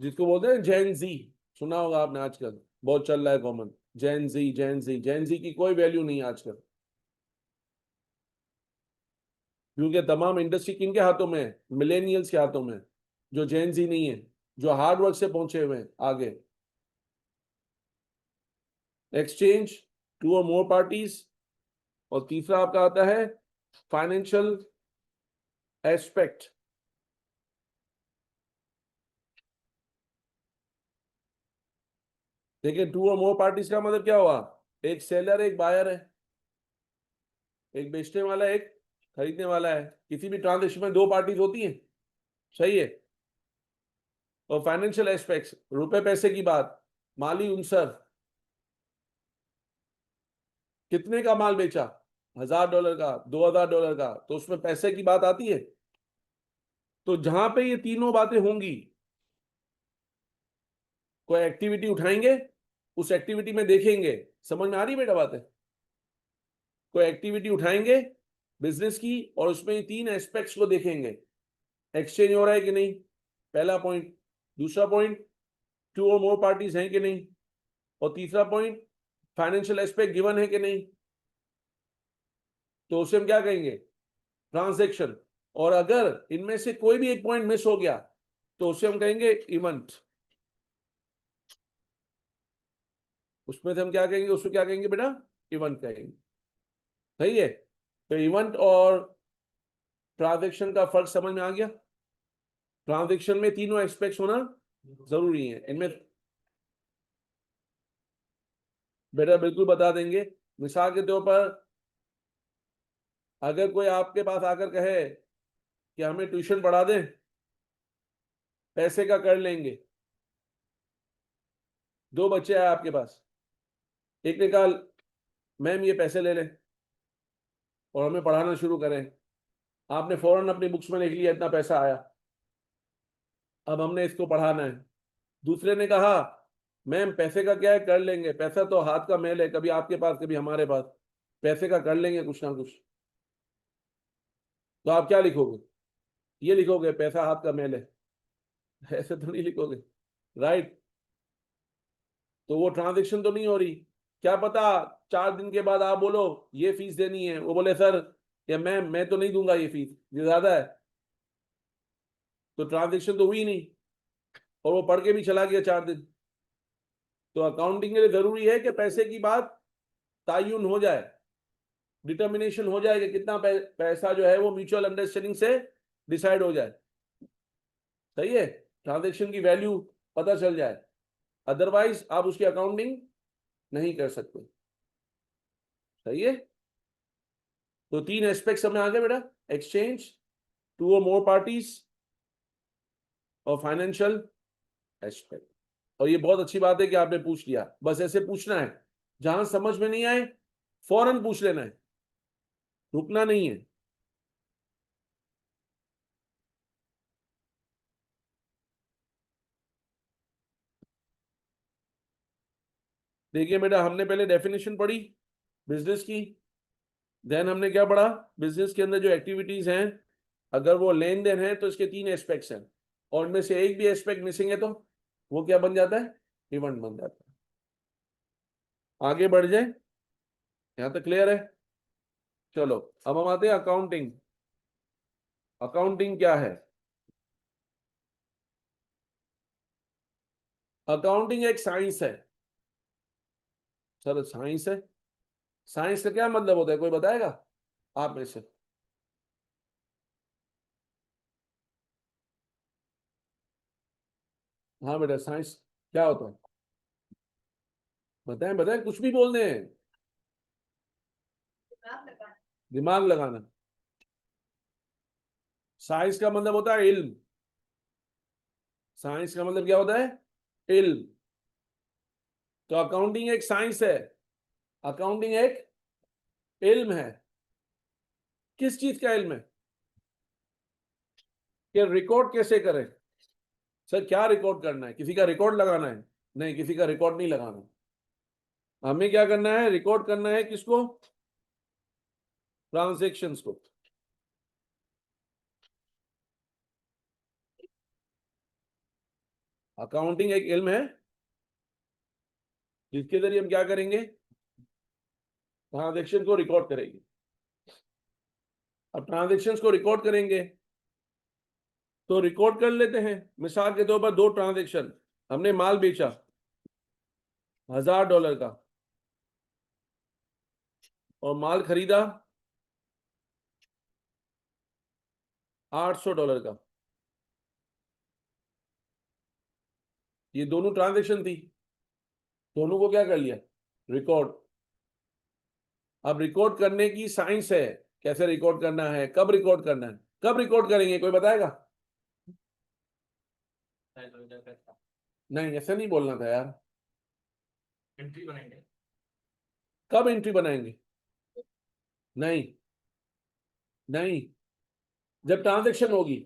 जिसको बोलते हैं जेन जी, सुना होगा आपने, आजकल बहुत चल रहा है कॉमन, जेन जी जेन जी। जेन जी की कोई वैल्यू नहीं है आजकल, क्योंकि तमाम इंडस्ट्री किनके हाथों में है? मिलेनियल्स के हाथों में, जो जेन जी नहीं है, जो हार्ड वर्क से पहुंचे हुए हैं आगे। एक्सचेंज, टू और मोर पार्टीज, और तीसरा आपका आता है फाइनेंशियल एस्पेक्ट। देखिए, टू और मोर पार्टीज का मतलब क्या हुआ? एक सेलर, एक बायर है, एक बेचने वाला, एक खरीदने वाला है। किसी भी ट्रांजेक्शन में दो पार्टीज होती हैं, सही है। और फाइनेंशियल एस्पेक्ट्स, रुपए पैसे की बात, माली उनसर, कितने का माल बेचा, $1000 का, $2000 का, तो उसमें पैसे की बात आती है। तो जहां पे ये तीनों बातें होंगी, कोई एक्टिविटी उठाएंगे, उस एक्टिविटी में देखेंगे, समझ में आ रही बेटा बात है? कोई एक्टिविटी उठाएंगे बिजनेस की, और उसमें ये तीन एस्पेक्ट्स को देखेंगे, एक्सचेंज हो रहा है कि नहीं, पहला पॉइंट। दूसरा पॉइंट, टू और मोर पार्टीज हैं कि नहीं, और तीसरा पॉइंट, फाइनेंशियल एस्पेक्ट गिवन है कि नहीं। तो उसे हम क्या कहेंगे? ट्रांजैक्शन। और अगर इनमें से कोई भी एक पॉइंट मिस हो गया, तो उसे हम कहेंगे इवेंट। उसमें से हम क्या कहेंगे? उसको क्या कहेंगे बेटा? इवेंट कहेंगे, सही है। तो इवेंट और ट्रांजैक्शन का फर्क समझ में आ गया? ट्रांजैक्शन में तीनों एस्पेक्ट्स होना जरूरी है। इनमें बेटा बिल्कुल बता देंगे। मिसाल के तौर पर, अगर कोई आपके पास आकर कहे कि हमें ट्यूशन पढ़ा दें, पैसे का कर लेंगे। दो बच्चे आए आपके पास, एक ने कहा मैम ये पैसे ले लें और हमें पढ़ाना शुरू करें। आपने फौरन अपनी बुक्स में लिख लिया इतना पैसा आया, अब हमने इसको पढ़ाना है। दूसरे ने कहा मैम पैसे का क्या है, कर लेंगे, पैसा तो हाथ का मैल है, कभी आपके पास कभी हमारे पास, पैसे का कर लेंगे कुछ ना कुछ। तो आप क्या लिखोगे? ये लिखोगे पैसा हाथ का मैल है? ऐसे तो नहीं लिखोगे, राइट? तो वो ट्रांजेक्शन तो नहीं हो रही। क्या पता 4 दिन के बाद आप बोलो ये फीस देनी है, वो बोले सर या मैम मैं तो नहीं दूंगा ये फीस, ये ज्यादा है। तो ट्रांजेक्शन तो हुई नहीं, और वो पढ़ के भी चला गया 4 दिन। तो अकाउंटिंग के लिए जरूरी है कि पैसे की बात तायुन हो जाए, डिटर्मिनेशन हो जाए कि कितना पैसा जो है वो म्यूचुअल अंडरस्टैंडिंग से डिसाइड हो जाए, सही है। ट्रांजेक्शन की वैल्यू पता चल जाए, अदरवाइज आप उसकी अकाउंटिंग नहीं कर सकते, सही है। तो तीन एस्पेक्ट में आ गए बेटा, एक्सचेंज, टू और मोर पार्टीज, और फाइनेंशियल एस्पेक्ट। और ये बहुत अच्छी बात है कि आपने पूछ लिया, बस ऐसे पूछना है, जहां समझ में नहीं आए फौरन पूछ लेना है, रुकना नहीं है। देखिए बेटा, हमने पहले डेफिनेशन पढ़ी बिजनेस की, देन हमने क्या पढ़ा, बिजनेस के अंदर जो एक्टिविटीज हैं, अगर वो लेन देन है तो इसके तीन एस्पेक्ट्स हैं, और इनमें से एक भी एस्पेक्ट मिसिंग है तो वो क्या बन जाता है? इवेंट बन जाता है। आगे बढ़ जाए, यहां तक क्लियर है? चलो अब हम आते हैं अकाउंटिंग। अकाउंटिंग क्या है? अकाउंटिंग एक साइंस है। सर साइंस है? साइंस का क्या मतलब होता है, कोई बताएगा आप में से? हाँ बेटा, साइंस क्या होता है? बताएं बताएं, कुछ भी बोल दें। दिमाग लगाना। साइंस का मतलब होता है इल्म। साइंस का मतलब क्या होता है? इल्म। तो अकाउंटिंग एक साइंस है, अकाउंटिंग एक इल्म है। किस चीज का इल्म है? कि रिकॉर्ड कैसे करें। सर क्या रिकॉर्ड करना है, किसी का रिकॉर्ड लगाना है? नहीं, किसी का रिकॉर्ड नहीं लगाना। हमें क्या करना है? रिकॉर्ड करना है किसको? ट्रांजेक्शन्स को। अकाउंटिंग एक इल्म है जिसके जरिए हम क्या करेंगे, ट्रांजेक्शन को रिकॉर्ड करेंगे। अब ट्रांजेक्शन्स को रिकॉर्ड करेंगे तो रिकॉर्ड कर लेते हैं। मिसाल के तौर पर 2 ट्रांजेक्शन, हमने माल बेचा $1000 का और माल खरीदा $800 का। ये दोनों ट्रांजेक्शन थी, दोनों को क्या कर लिया, रिकॉर्ड। अब रिकॉर्ड करने की साइंस है, कैसे रिकॉर्ड करना है, कब रिकॉर्ड करना है, कब रिकॉर्ड करेंगे, कोई बताएगा? नहीं, ऐसे नहीं बोलना था यार। एंट्री बनाएंगे। कब एंट्री बनाएंगे? नहीं नहीं, जब ट्रांजेक्शन होगी।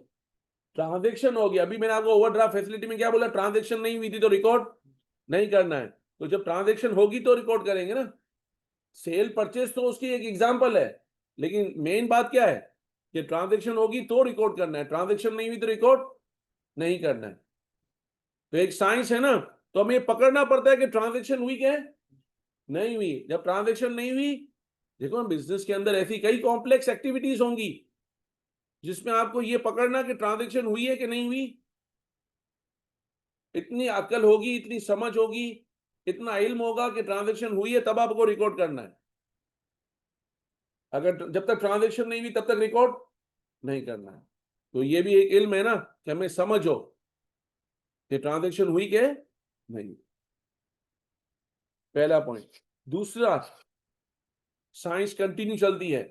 ट्रांजेक्शन होगी, अभी मैंने आपको ओवरड्राफ्ट फैसिलिटी में क्या बोला, ट्रांजेक्शन नहीं हुई थी तो रिकॉर्ड नहीं करना है। तो जब ट्रांजेक्शन होगी तो रिकॉर्ड करेंगे ना। सेल परचेज तो उसकी एक एग्जांपल है, लेकिन मेन बात क्या है कि ट्रांजेक्शन होगी तो रिकॉर्ड करना है, ट्रांजेक्शन नहीं हुई तो रिकॉर्ड नहीं करना है। तो एक साइंस है ना, तो हमें पकड़ना पड़ता है कि ट्रांजेक्शन हुई क्या है, नहीं हुई। जब ट्रांजेक्शन नहीं हुई, देखो बिजनेस के अंदर ऐसी कई कॉम्प्लेक्स एक्टिविटीज होंगी जिसमें आपको ये पकड़ना कि ट्रांजेक्शन हुई है कि नहीं हुई। इतनी अकल होगी, इतनी समझ होगी, इतना इल्म होगा कि ट्रांजेक्शन हुई है तब आपको रिकॉर्ड करना है। अगर जब तक ट्रांजेक्शन नहीं हुई तब तक रिकॉर्ड नहीं करना है। तो ये भी एक इल्म है ना कि हमें समझ हो कि ट्रांजेक्शन हुई के नहीं। पहला पॉइंट। दूसरा, साइंस कंटिन्यू चलती है।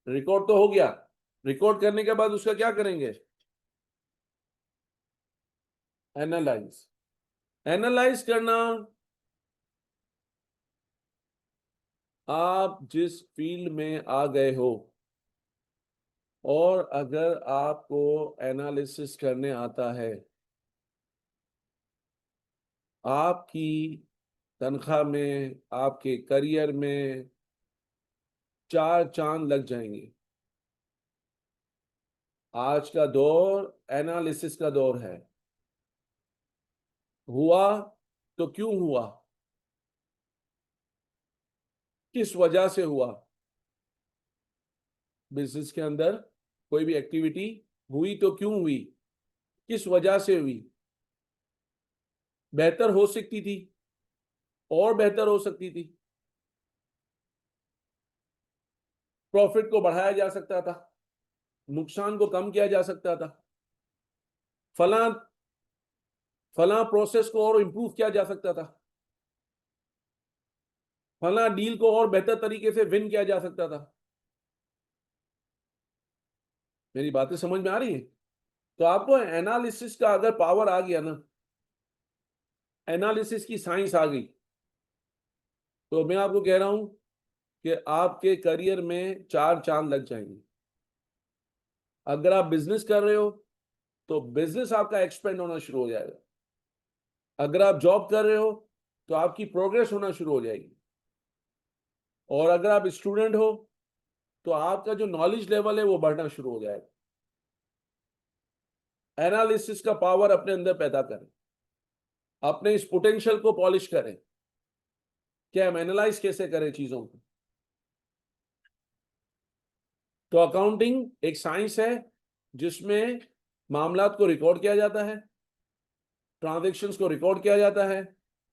रिकॉर्ड तो हो गया, रिकॉर्ड करने के बाद उसका क्या करेंगे, एनालाइज। एनालाइज करना, आप जिस फील्ड में आ गए हो और अगर आपको एनालिसिस करने आता है, आपकी तनख्वाह में, आपके करियर में 4 चांद लग जाएंगे। आज का दौर एनालिसिस का दौर है। हुआ तो क्यों हुआ, किस वजह से हुआ। बिजनेस के अंदर कोई भी एक्टिविटी हुई तो क्यों हुई, किस वजह से हुई। बेहतर हो सकती थी, और बेहतर हो सकती थी, प्रॉफिट को बढ़ाया जा सकता था, नुकसान को कम किया जा सकता था, फला फला प्रोसेस को और इंप्रूव किया जा सकता था, फला डील को और बेहतर तरीके से विन किया जा सकता था। मेरी बातें समझ में आ रही है? तो आपको एनालिसिस का अगर पावर आ गया ना, एनालिसिस की साइंस आ गई, तो मैं आपको कह रहा हूं कि आपके करियर में 4 चांद लग जाएंगे। अगर आप बिजनेस कर रहे हो तो बिजनेस आपका एक्सपेंड होना शुरू हो जाएगा। अगर आप जॉब कर रहे हो तो आपकी प्रोग्रेस होना शुरू हो जाएगी। और अगर आप स्टूडेंट हो तो आपका जो नॉलेज लेवल है वो बढ़ना शुरू हो जाएगा। एनालिसिस का पावर अपने अंदर पैदा करें, अपने इस पोटेंशियल को पॉलिश करें कि हम एनालाइज कैसे करें चीजों को। तो अकाउंटिंग एक साइंस है जिसमें मामलात को रिकॉर्ड किया जाता है, ट्रांजैक्शंस को रिकॉर्ड किया जाता है,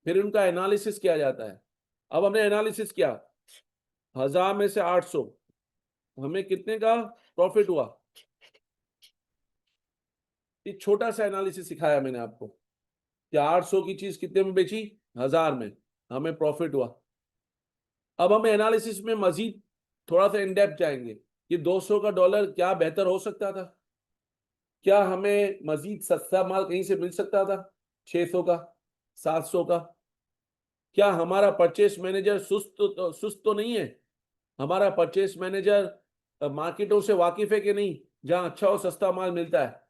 फिर उनका एनालिसिस किया जाता है। अब हमने एनालिसिस किया, 1000 में से 800, हमें कितने का प्रॉफिट हुआ। एक छोटा सा एनालिसिस सिखाया मैंने आपको कि 800 की चीज कितने में बेची, 1000 में, हमें प्रॉफिट हुआ। अब हम एनालिसिस में मजीद थोड़ा सा इन डेप्थ जाएंगे कि 200 का डॉलर क्या बेहतर हो सकता था, क्या हमें मजीद सस्ता माल कहीं से मिल सकता था, 600 का, 700 का। क्या हमारा परचेस मैनेजर सुस्त तो नहीं है, हमारा परचेस मैनेजर मार्केटों से वाकिफ है कि नहीं, जहां अच्छा और सस्ता माल मिलता है,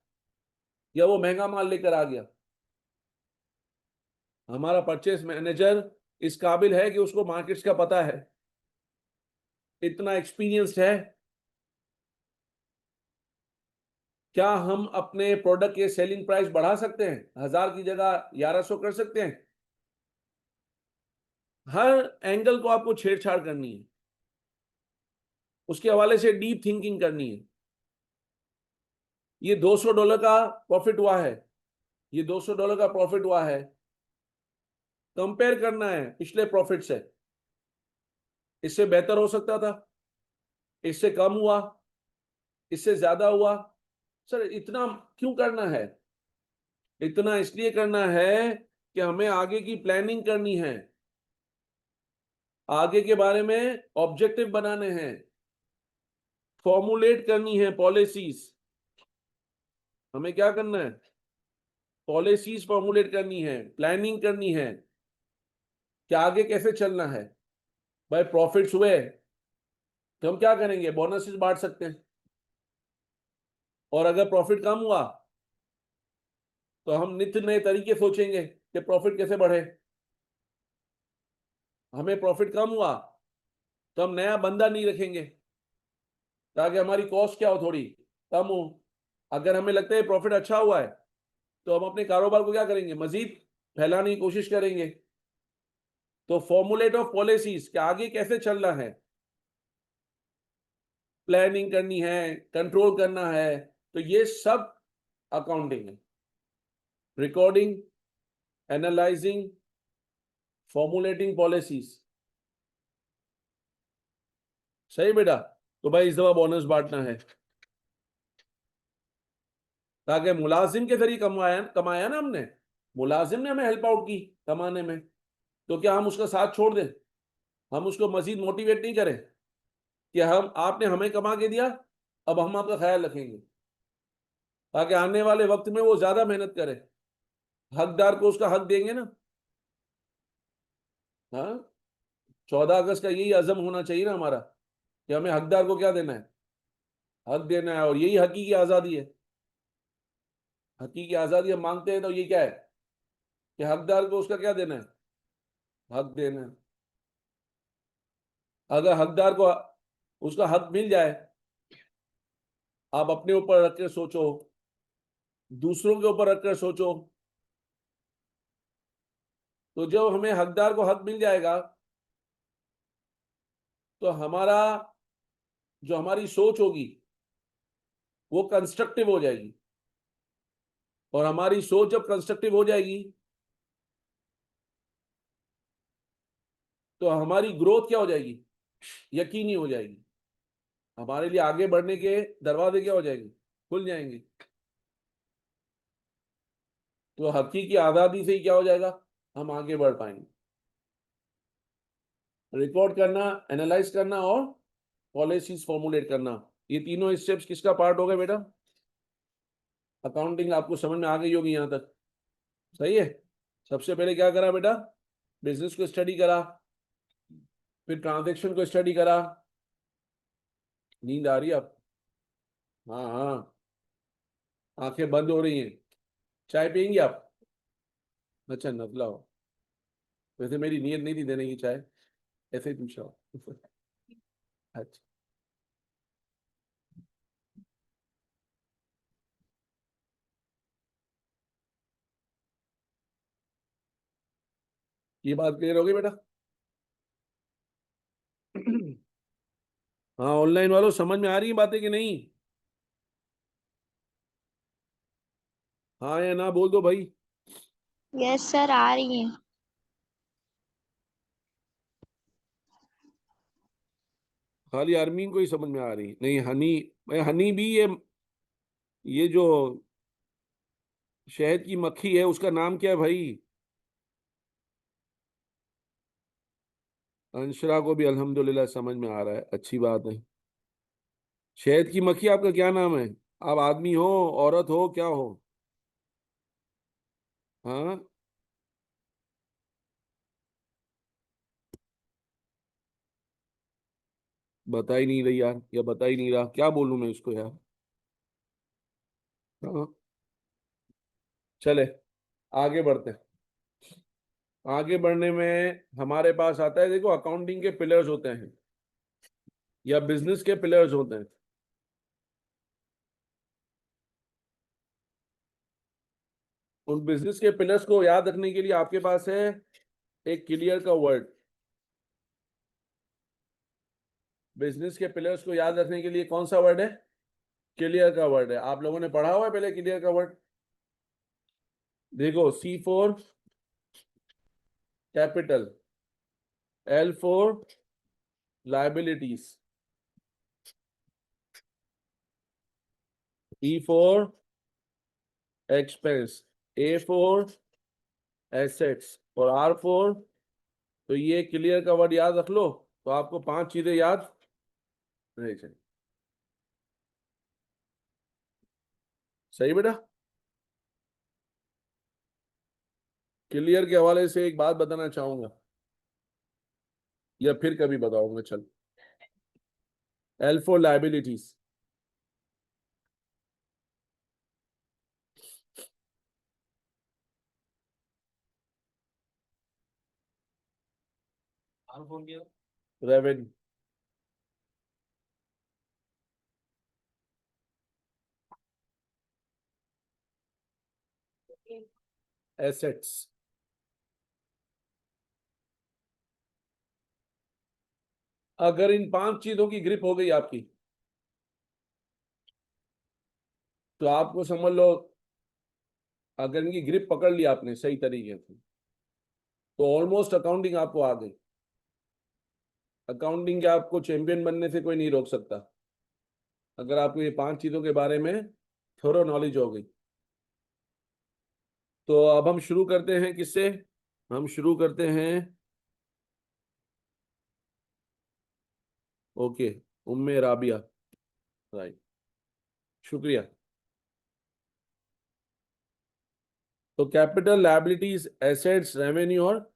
या वो महंगा माल लेकर आ गया। हमारा परचेस मैनेजर इस काबिल है कि उसको मार्केट्स का पता है, इतना एक्सपीरियंस्ड है क्या हम अपने प्रोडक्ट के सेलिंग प्राइस बढ़ा सकते हैं? 1000 की जगह 1100 कर सकते हैं? हर एंगल को आपको छेड़छाड़ करनी है, उसके हवाले से डीप थिंकिंग करनी है। ये $200 का प्रॉफिट हुआ है, ये $200 का प्रॉफिट हुआ है, कंपेयर करना है पिछले प्रॉफिट से। इससे बेहतर हो सकता था, इससे कम हुआ, इससे ज्यादा हुआ। सर इतना क्यों करना है? इतना इसलिए करना है कि हमें आगे की प्लानिंग करनी है, आगे के बारे में ऑब्जेक्टिव बनाने हैं, फॉर्मुलेट करनी है पॉलिसीज। हमें क्या करना है? पॉलिसीज फॉर्मुलेट करनी है, प्लानिंग करनी है कि आगे कैसे चलना है। भाई प्रॉफिट्स हुए तो हम क्या करेंगे? बोनसेस बांट सकते हैं। और अगर प्रॉफिट कम हुआ तो हम नित्य नए तरीके सोचेंगे कि प्रॉफिट कैसे बढ़े। हमें प्रॉफिट कम हुआ तो हम नया बंदा नहीं रखेंगे ताकि हमारी कॉस्ट क्या हो, थोड़ी कम हो। अगर हमें लगता है प्रॉफिट अच्छा हुआ है तो हम अपने कारोबार को क्या करेंगे? मजीद फैलाने की कोशिश करेंगे। तो फॉर्मुलेट ऑफ पॉलिसीज कि आगे कैसे चलना है, प्लानिंग करनी है, कंट्रोल करना है। तो ये सब अकाउंटिंग है। Recording, analysing, formulating policies. सही बेटा? तो भाई इस दफा बोनस बांटना है ताकि मुलाजिम के जरिए कमाया कमाया ना हमने, मुलाजिम ने हमें हेल्प आउट की कमाने में। तो क्या हम उसका साथ छोड़ दें? हम उसको मजीद मोटिवेट नहीं करें कि हम आपने हमें कमा के दिया, अब हम आपका ख्याल रखेंगे ताकि आने वाले वक्त में वो ज्यादा मेहनत करे। हकदार को उसका हक देंगे ना। हाँ, 14 अगस्त का यही अज़म होना चाहिए ना हमारा कि हमें हकदार को क्या देना है? हक देना है। और यही हकीकी आज़ादी है। हकीकी आज़ादी हम मांगते हैं तो ये क्या है कि हकदार को उसका क्या देना है? हक देना है। अगर हकदार को उसका हक मिल जाए, आप अपने ऊपर रखकर सोचो, दूसरों के ऊपर रखकर सोचो, तो जब हमें हकदार को हक मिल जाएगा तो हमारा जो हमारी सोच होगी वो कंस्ट्रक्टिव हो जाएगी। और हमारी सोच जब कंस्ट्रक्टिव हो जाएगी तो हमारी ग्रोथ क्या हो जाएगी? यकीनी हो जाएगी। हमारे लिए आगे बढ़ने के दरवाजे क्या हो जाएंगे? खुल जाएंगे। तो हकीकी आजादी से ही क्या हो जाएगा? हम आगे बढ़ पाएंगे। रिकॉर्ड करना, एनालाइज करना और पॉलिसीज फॉर्मुलेट करना, ये तीनों स्टेप्स किसका पार्ट हो गए बेटा? अकाउंटिंग। आपको समझ में आ गई होगी यहां तक? सही है। सबसे पहले क्या करा बेटा? बिजनेस को स्टडी करा, फिर ट्रांजैक्शन को स्टडी करा। नींद आ रही है आप? हाँ हाँ, आंखें बंद हो रही हैं। चाय पियेंगे आप? अच्छा नजला हो। वैसे मेरी नीयत नहीं थी देने की चाय, ऐसे ही पूछा हो। अच्छा, ये बात क्लियर हो गई बेटा? हाँ, ऑनलाइन वालों समझ में आ रही है बातें कि नहीं? हाँ या ना बोल दो भाई। यस सर, आ रही है। खाली आर्मीन को ही समझ में आ रही नहीं? हनी, भाई हनी भी ये जो शहद की मक्खी है उसका नाम क्या है भाई? अंशरा को भी अल्हम्दुलिल्लाह समझ में आ रहा है, अच्छी बात है। शहद की मक्खी आपका क्या नाम है? आप आदमी हो, औरत हो, क्या हो? हाँ, बता ही नहीं रही यार, या बता ही नहीं रहा, क्या बोलूं मैं इसको यार। हाँ, चले आगे बढ़ते हैं। आगे बढ़ने में हमारे पास आता है, देखो अकाउंटिंग के पिलर्स होते हैं या बिजनेस के पिलर्स होते हैं। उन बिजनेस के पिलर्स को याद रखने के लिए आपके पास है एक क्लियर का वर्ड। बिजनेस के पिलर्स को याद रखने के लिए कौन सा वर्ड है? क्लियर का वर्ड है। आप लोगों ने पढ़ा हुआ है पहले क्लियर का वर्ड? देखो, C for capital, L for liabilities, E for expense, A for assets और R फॉर। तो ये क्लियर का वर्ड याद रख लो तो आपको 5 चीजें याद नहीं चाहिए। सही बेटा? क्लियर के हवाले से एक बात बताना चाहूंगा या फिर कभी बताऊंगा। चल, L फॉर लायबिलिटीज, आर हो गया। रेवेन्यू, एसेट्स, अगर इन 5 चीजों की ग्रिप हो गई आपकी तो आपको समझ लो, अगर इनकी ग्रिप पकड़ ली आपने सही तरीके से तो ऑलमोस्ट अकाउंटिंग आपको आ गई। अकाउंटिंग के आपको चैंपियन बनने से कोई नहीं रोक सकता अगर आपको ये 5 चीजों के बारे में थोड़ा नॉलेज हो गई। तो अब हम शुरू करते हैं किससे? हम शुरू करते हैं, ओके, उम्मे राबिया, राइट, शुक्रिया। तो कैपिटल, लायबिलिटीज, एसेट्स, रेवेन्यू और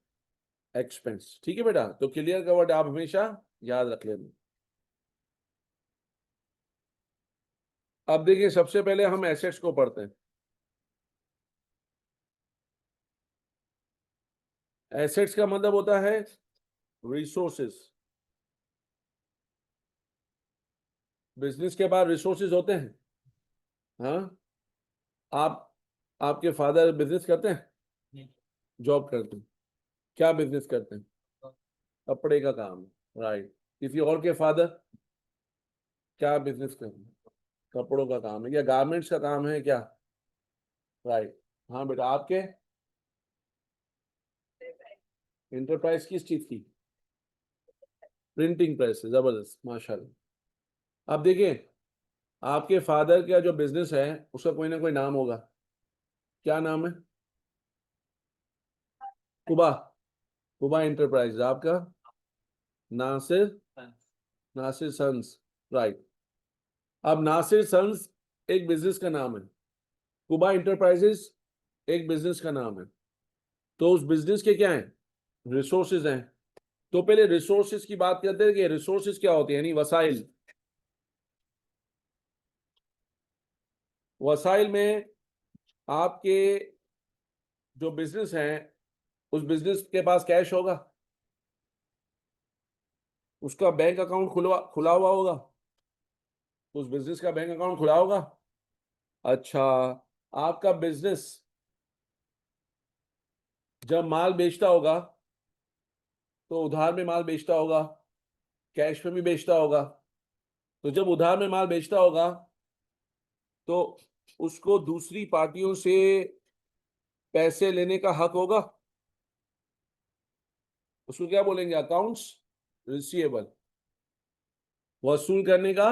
एक्सपेंस। ठीक है बेटा? तो क्लियर का वर्ड आप हमेशा याद रख लेना। अब देखिए, सबसे पहले हम एसेट्स को पढ़ते हैं। एसेट्स का मतलब होता है रिसोर्सेस। बिजनेस के बाद रिसोर्सेज होते हैं। हाँ, आप, आपके फादर बिजनेस करते हैं? नहीं। जॉब करते हैं? क्या बिजनेस करते हैं? कपड़े का काम है, राइट। किसी और के फादर क्या बिजनेस करते हैं? कपड़ों का काम है या गारमेंट्स का काम है क्या? राइट। हाँ बेटा, आपके? इंटरप्राइज किस चीज की? प्रिंटिंग प्रेस है, जबरदस्त, माशाल्लाह। अब देखिए, आपके फादर का जो बिजनेस है उसका कोई ना कोई नाम होगा। क्या नाम है? कुबा, कुबा इंटरप्राइज। आपका? Nasir, Nasir sons, right. अब नासिर सन्स एक बिजनेस का नाम है, कुबा इंटरप्राइजेस एक बिजनेस का नाम है। तो उस बिजनेस के क्या है? रिसोर्सेज हैं। तो पहले रिसोर्सेज की बात करते हैं कि रिसोर्सेज क्या होते हैं, यानी वसाइल। वसाइल में आपके जो बिजनेस है उस बिजनेस के पास कैश होगा, उसका बैंक अकाउंट खुला खुला हुआ होगा, उस बिजनेस का बैंक अकाउंट खुला होगा। अच्छा, आपका बिजनेस जब माल बेचता होगा तो उधार में माल बेचता होगा, कैश में भी बेचता होगा। तो जब उधार में माल बेचता होगा तो उसको दूसरी पार्टियों से पैसे लेने का हक होगा। उसको क्या बोलेंगे? अकाउंट्स रिसीवेबल, वसूल करने का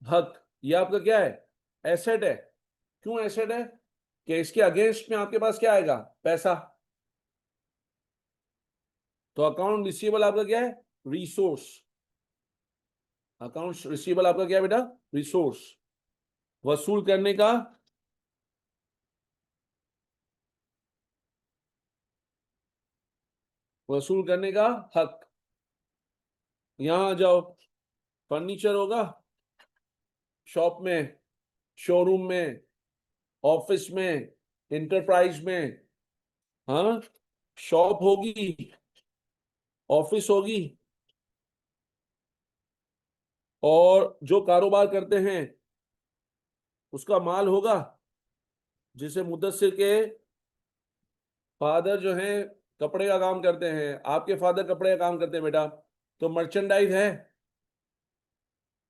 हक। ये आपका क्या है? एसेट है। क्यों एसेट है? कि इसके अगेंस्ट में आपके पास क्या आएगा? पैसा। तो अकाउंट रिसीवेबल आपका क्या है? रिसोर्स। अकाउंट रिसीवेबल आपका क्या है बेटा? रिसोर्स। वसूल करने का, वसूल करने का हक। यहां आ जाओ, फर्नीचर होगा शॉप में, शोरूम में, ऑफिस में, इंटरप्राइज में। हाँ, शॉप होगी, ऑफिस होगी, और जो कारोबार करते हैं उसका माल होगा जिसे मुद्दस्सिर के फादर जो है कपड़े का काम करते हैं, आपके फादर कपड़े का काम करते हैं बेटा, तो मर्चेंडाइज है।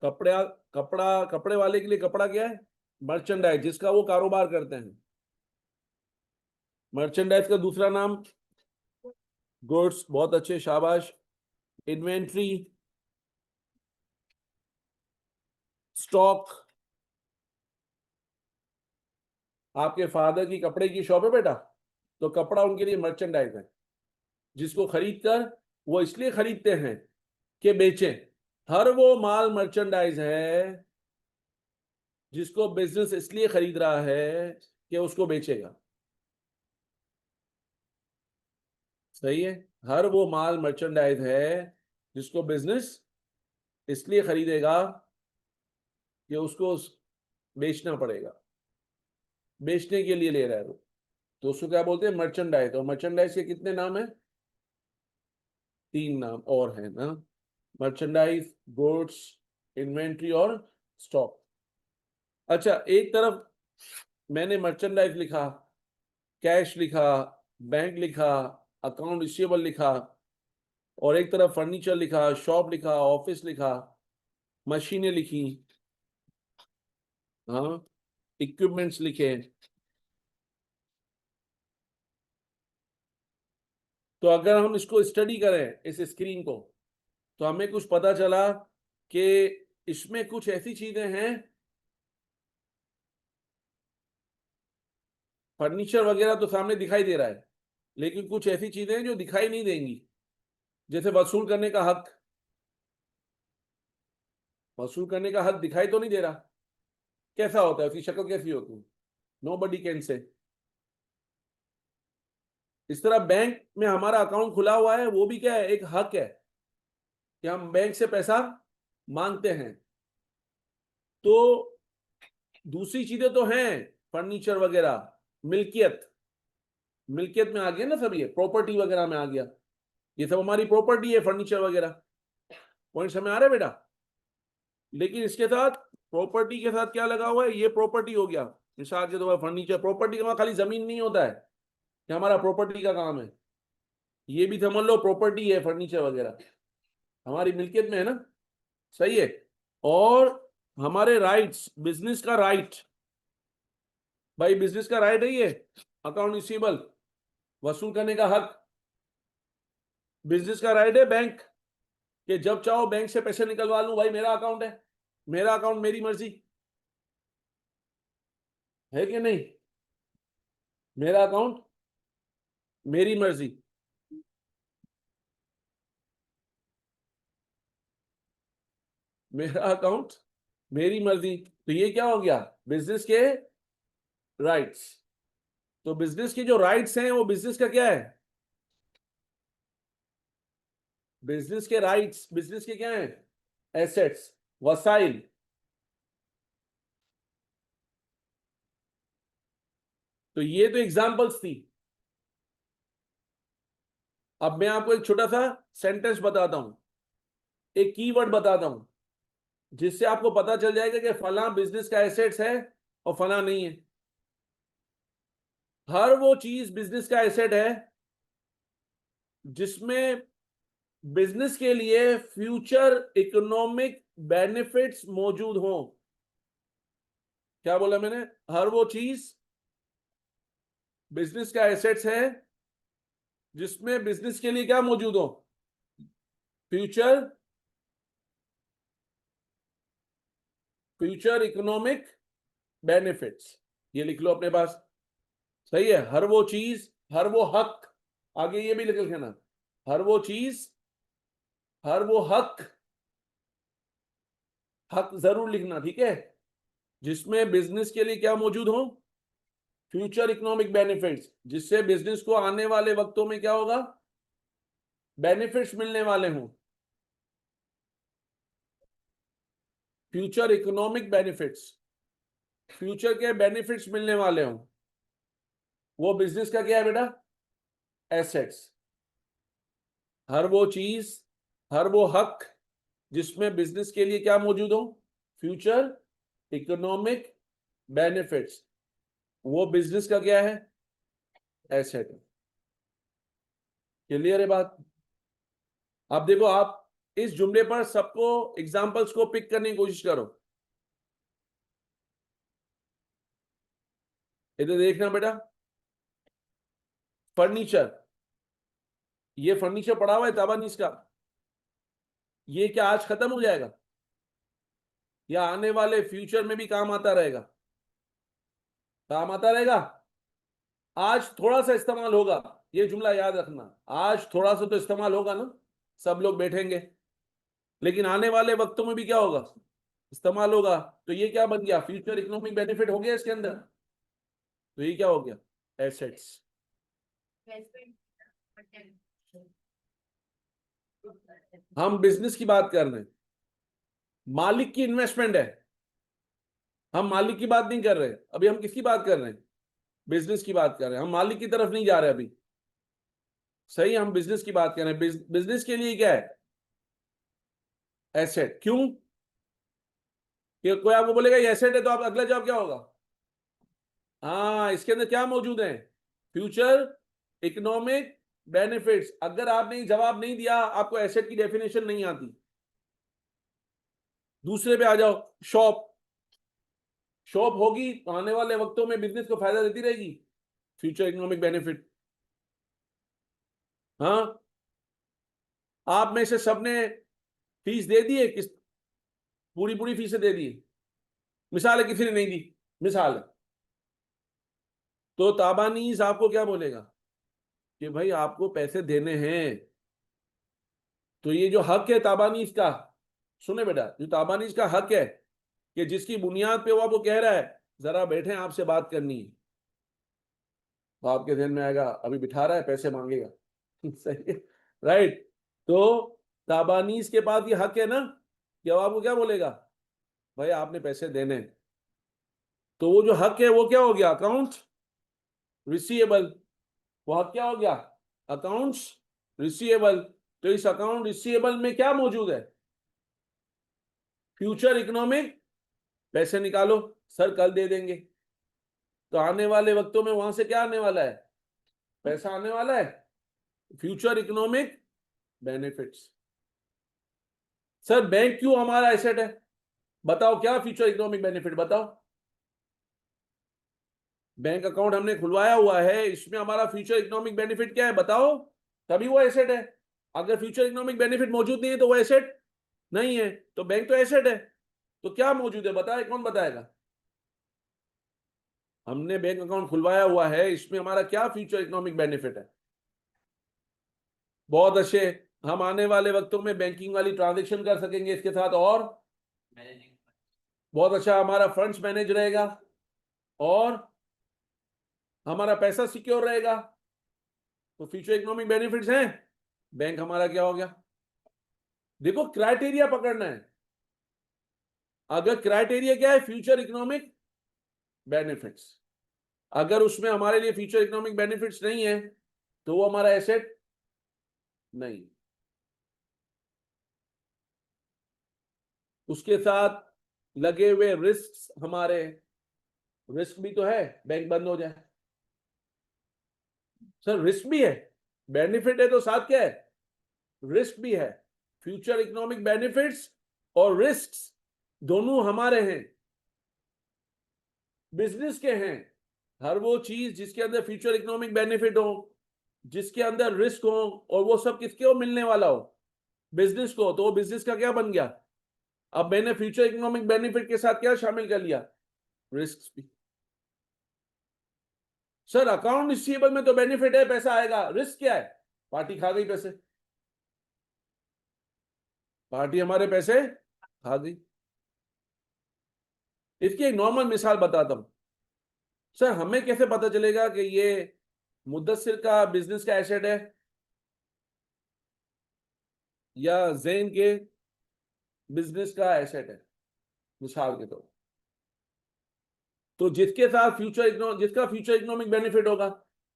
कपड़ा कपड़ा कपड़े वाले के लिए कपड़ा क्या है? मर्चेंडाइज, जिसका वो कारोबार करते हैं। मर्चेंडाइज का दूसरा नाम गुड्स, बहुत अच्छे, शाबाश। Inventory, stock. आपके फादर की कपड़े की शॉप है बेटा, तो कपड़ा उनके लिए मर्चेंडाइज है, जिसको खरीद कर वो इसलिए खरीदते हैं कि बेचें। हर वो माल मर्चेंडाइज है जिसको बिजनेस इसलिए खरीद रहा है कि उसको बेचेगा। सही है, हर वो माल मर्चेंडाइज है जिसको बिजनेस इसलिए खरीदेगा कि उसको बेचना पड़ेगा, बेचने के लिए ले रहा है वो, तो उसको क्या बोलते हैं? मर्चेंडाइज। और मर्चेंडाइज के कितने नाम है? 3 नाम और है ना, मर्चेंडाइज, गुड्स, इन्वेंट्री और स्टॉक। अच्छा, एक तरफ मैंने मर्चेंडाइज लिखा, कैश लिखा, बैंक लिखा, अकाउंट रिसीवेबल लिखा, और एक तरफ फर्नीचर लिखा, शॉप लिखा, ऑफिस लिखा, मशीनें लिखी, हाँ, इक्विपमेंट्स लिखे। तो अगर हम इसको स्टडी करें, इस स्क्रीन को, तो हमें कुछ पता चला कि इसमें कुछ ऐसी चीजें हैं, फर्नीचर वगैरह तो सामने दिखाई दे रहा है, लेकिन कुछ ऐसी चीजें हैं जो दिखाई नहीं देंगी, जैसे वसूल करने का हक। वसूल करने का हक दिखाई तो नहीं दे रहा, कैसा होता है, उसकी शक्ल कैसी होती है? Nobody can say. इस तरह बैंक में हमारा अकाउंट खुला हुआ है, वो भी क्या है? एक हक है कि हम बैंक से पैसा मांगते हैं। तो दूसरी चीजें तो हैं, फर्नीचर वगैरह, मिल्कियत, मिल्कियत में आ गया ना सब, ये प्रॉपर्टी वगैरह में आ गया, ये सब हमारी प्रॉपर्टी है, फर्नीचर वगैरह। पॉइंट समझ आ रहा है बेटा? लेकिन इसके साथ, प्रॉपर्टी के साथ क्या लगा हुआ है? ये प्रॉपर्टी हो गया, मिसाल के तौर पर फर्नीचर प्रॉपर्टी का खाली जमीन नहीं होता है कि हमारा प्रॉपर्टी का काम है, ये भी समझ लो प्रॉपर्टी है, फर्नीचर वगैरह हमारी मिल्कियत में है ना। सही है। और हमारे राइट्स, बिजनेस का राइट, भाई बिजनेस का राइट है ये, अकाउंट रिसीवेबल, वसूल करने का हक। बिजनेस का राइट है बैंक, कि जब चाहो बैंक से पैसे निकलवा लूं, भाई मेरा अकाउंट है, मेरा अकाउंट, मेरी मर्जी है कि नहीं? मेरा अकाउंट, मेरी मर्जी। मेरा अकाउंट, मेरी मर्जी। तो ये क्या हो गया? बिजनेस के राइट्स। तो बिजनेस के जो राइट्स हैं, वो बिजनेस का क्या है? बिजनेस के राइट्स, बिजनेस के क्या है? एसेट्स, वसाइल। तो ये तो एग्जांपल्स थी। अब मैं आपको एक छोटा सा सेंटेंस बताता हूं, एक कीवर्ड बताता हूं, जिससे आपको पता चल जाएगा कि फला बिजनेस का एसेट्स है और फला नहीं है। हर वो चीज बिजनेस का एसेट है जिसमें बिजनेस के लिए फ्यूचर इकोनॉमिक बेनिफिट्स मौजूद हो। क्या बोला मैंने? हर वो चीज बिजनेस का एसेट्स है जिसमें बिजनेस के लिए क्या मौजूद हो? Future, future economic benefits. ये लिख लो अपने पास। सही है, हर वो चीज, हर वो हक, आगे ये भी लिख लेना, हर वो चीज, हर वो हक, हक जरूर लिखना, ठीक है, जिसमें बिजनेस के लिए क्या मौजूद हो? फ्यूचर इकोनॉमिक बेनिफिट्स, जिससे बिजनेस को आने वाले वक्तों में क्या होगा? बेनिफिट्स मिलने वाले हों। फ्यूचर इकोनॉमिक बेनिफिट्स, फ्यूचर के बेनिफिट्स मिलने वाले हों, वो बिजनेस का क्या है बेटा? एसेट्स। हर वो चीज, हर वो हक, जिसमें बिजनेस के लिए क्या मौजूद हो? फ्यूचर इकोनॉमिक बेनिफिट्स, वो बिजनेस का क्या है? एसेट। क्लियर है बात? आप देखो, आप इस जुमले पर सबको एग्जांपल्स को पिक करने की कोशिश करो। इधर देखना बेटा, फर्नीचर, ये फर्नीचर पड़ा हुआ है ताबानीस का, ये क्या आज खत्म हो जाएगा या आने वाले फ्यूचर में भी काम आता रहेगा? काम आता रहेगा। आज थोड़ा सा इस्तेमाल होगा, ये जुमला याद रखना, आज थोड़ा सा तो इस्तेमाल होगा ना, सब लोग बैठेंगे, लेकिन आने वाले वक्तों में भी क्या होगा, इस्तेमाल होगा। तो ये क्या बन गया, फ्यूचर इकोनॉमिक बेनिफिट हो गया इसके अंदर। तो ये क्या हो गया, एसेट्स। हम बिजनेस की बात कर रहे हैं, मालिक की इन्वेस्टमेंट है, हम मालिक की बात नहीं कर रहे। अभी हम किसकी बात कर रहे हैं, बिजनेस की बात कर रहे हैं, हम मालिक की तरफ नहीं जा रहे अभी। सही, हम बिजनेस की बात कर रहे हैं। बिजनेस के लिए क्या है, एसेट। क्यों, कि कोई आपको बोलेगा ये एसेट है, तो आप अगला जवाब क्या होगा, हाँ इसके अंदर क्या मौजूद है, फ्यूचर इकोनॉमिक बेनिफिट्स। अगर आपने जवाब नहीं दिया, आपको एसेट की डेफिनेशन नहीं आती। दूसरे पे आ जाओ, शॉप। शॉप होगी तो आने वाले वक्तों में बिजनेस को फायदा देती रहेगी, फ्यूचर इकोनॉमिक बेनिफिट। हाँ, आप में से सबने फीस दे दी है, किस पूरी पूरी फीसें दे दी, मिसाल है किसी ने नहीं दी, मिसाल है, तो ताबानीज आपको क्या बोलेगा कि भाई आपको पैसे देने हैं। तो ये जो हक है ताबानीज का, सुने बेटा, जो ताबानीज का हक है कि जिसकी बुनियाद पे वो आपको कह रहा है जरा बैठे आपसे बात करनी है, तो आपके ध्यान में आएगा अभी बिठा रहा है पैसे मांगेगा। सही है, राइट। तो ताबानीज के पास ये हक है ना कि वो आपको क्या बोलेगा, भाई आपने पैसे देने हैं। तो वो जो हक है वो क्या हो गया, अकाउंट रिसीवेबल। वो हक क्या हो गया, अकाउंट्स रिसीवेबल। तो इस अकाउंट रिसीवेबल में क्या मौजूद है, फ्यूचर इकोनॉमिक। पैसे निकालो, सर कल दे देंगे। तो आने वाले वक्तों में वहां से क्या आने वाला है, पैसा आने वाला है, future economic benefits. Sir bank क्यों हमारा एसेट है, बताओ क्या फ्यूचर इकोनॉमिक बेनिफिट बताओ। बैंक अकाउंट हमने खुलवाया हुआ है, इसमें हमारा फ्यूचर इकोनॉमिक बेनिफिट क्या है बताओ, तभी वो एसेट है। अगर फ्यूचर इकोनॉमिक बेनिफिट मौजूद नहीं है तो वो एसेट नहीं है। तो बैंक तो एसेट है, तो क्या मौजूद है बताए, कौन बताएगा। हमने बैंक अकाउंट खुलवाया हुआ है, इसमें हमारा क्या फ्यूचर इकोनॉमिक बेनिफिट है। बहुत अच्छे, हम आने वाले वक्तों में बैंकिंग वाली ट्रांजेक्शन कर सकेंगे इसके साथ, और बहुत अच्छा हमारा फंड्स मैनेज रहेगा, और हमारा पैसा सिक्योर रहेगा। तो फ्यूचर इकोनॉमिक बेनिफिट्स हैं, बैंक हमारा क्या हो गया। देखो क्राइटेरिया पकड़ना है, अगर क्राइटेरिया क्या है, फ्यूचर इकोनॉमिक बेनिफिट्स, अगर उसमें हमारे लिए फ्यूचर इकोनॉमिक बेनिफिट्स नहीं है तो वो हमारा एसेट नहीं। उसके साथ लगे हुए रिस्क, हमारे रिस्क भी तो है, बैंक बंद हो जाए, सर रिस्क भी है, बेनिफिट है तो साथ क्या है, रिस्क भी है। फ्यूचर इकोनॉमिक बेनिफिट्स और रिस्क दोनों हमारे हैं, बिजनेस के हैं। हर वो चीज जिसके अंदर फ्यूचर इकोनॉमिक बेनिफिट हो, जिसके अंदर रिस्क हो, और वो सब किसके हो मिलने वाला हो, बिजनेस को, तो वो बिजनेस का क्या बन गया। अब मैंने फ्यूचर इकोनॉमिक बेनिफिट के साथ क्या शामिल कर लिया, रिस्क भी। सर अकाउंट रिसीवेबल में तो बेनिफिट है, पैसा आएगा, रिस्क क्या है, पार्टी खा गई पैसे, पार्टी हमारे पैसे खा गई। इसकी एक नॉर्मल मिसाल बताता हूं। सर हमें कैसे पता चलेगा कि ये मुद्दस्सिर का बिजनेस का एसेट है या जैन के बिजनेस का एसेट है, मिसाल के तौर। तो जिसके साथ जिसका फ्यूचर इकोनॉमिक बेनिफिट होगा,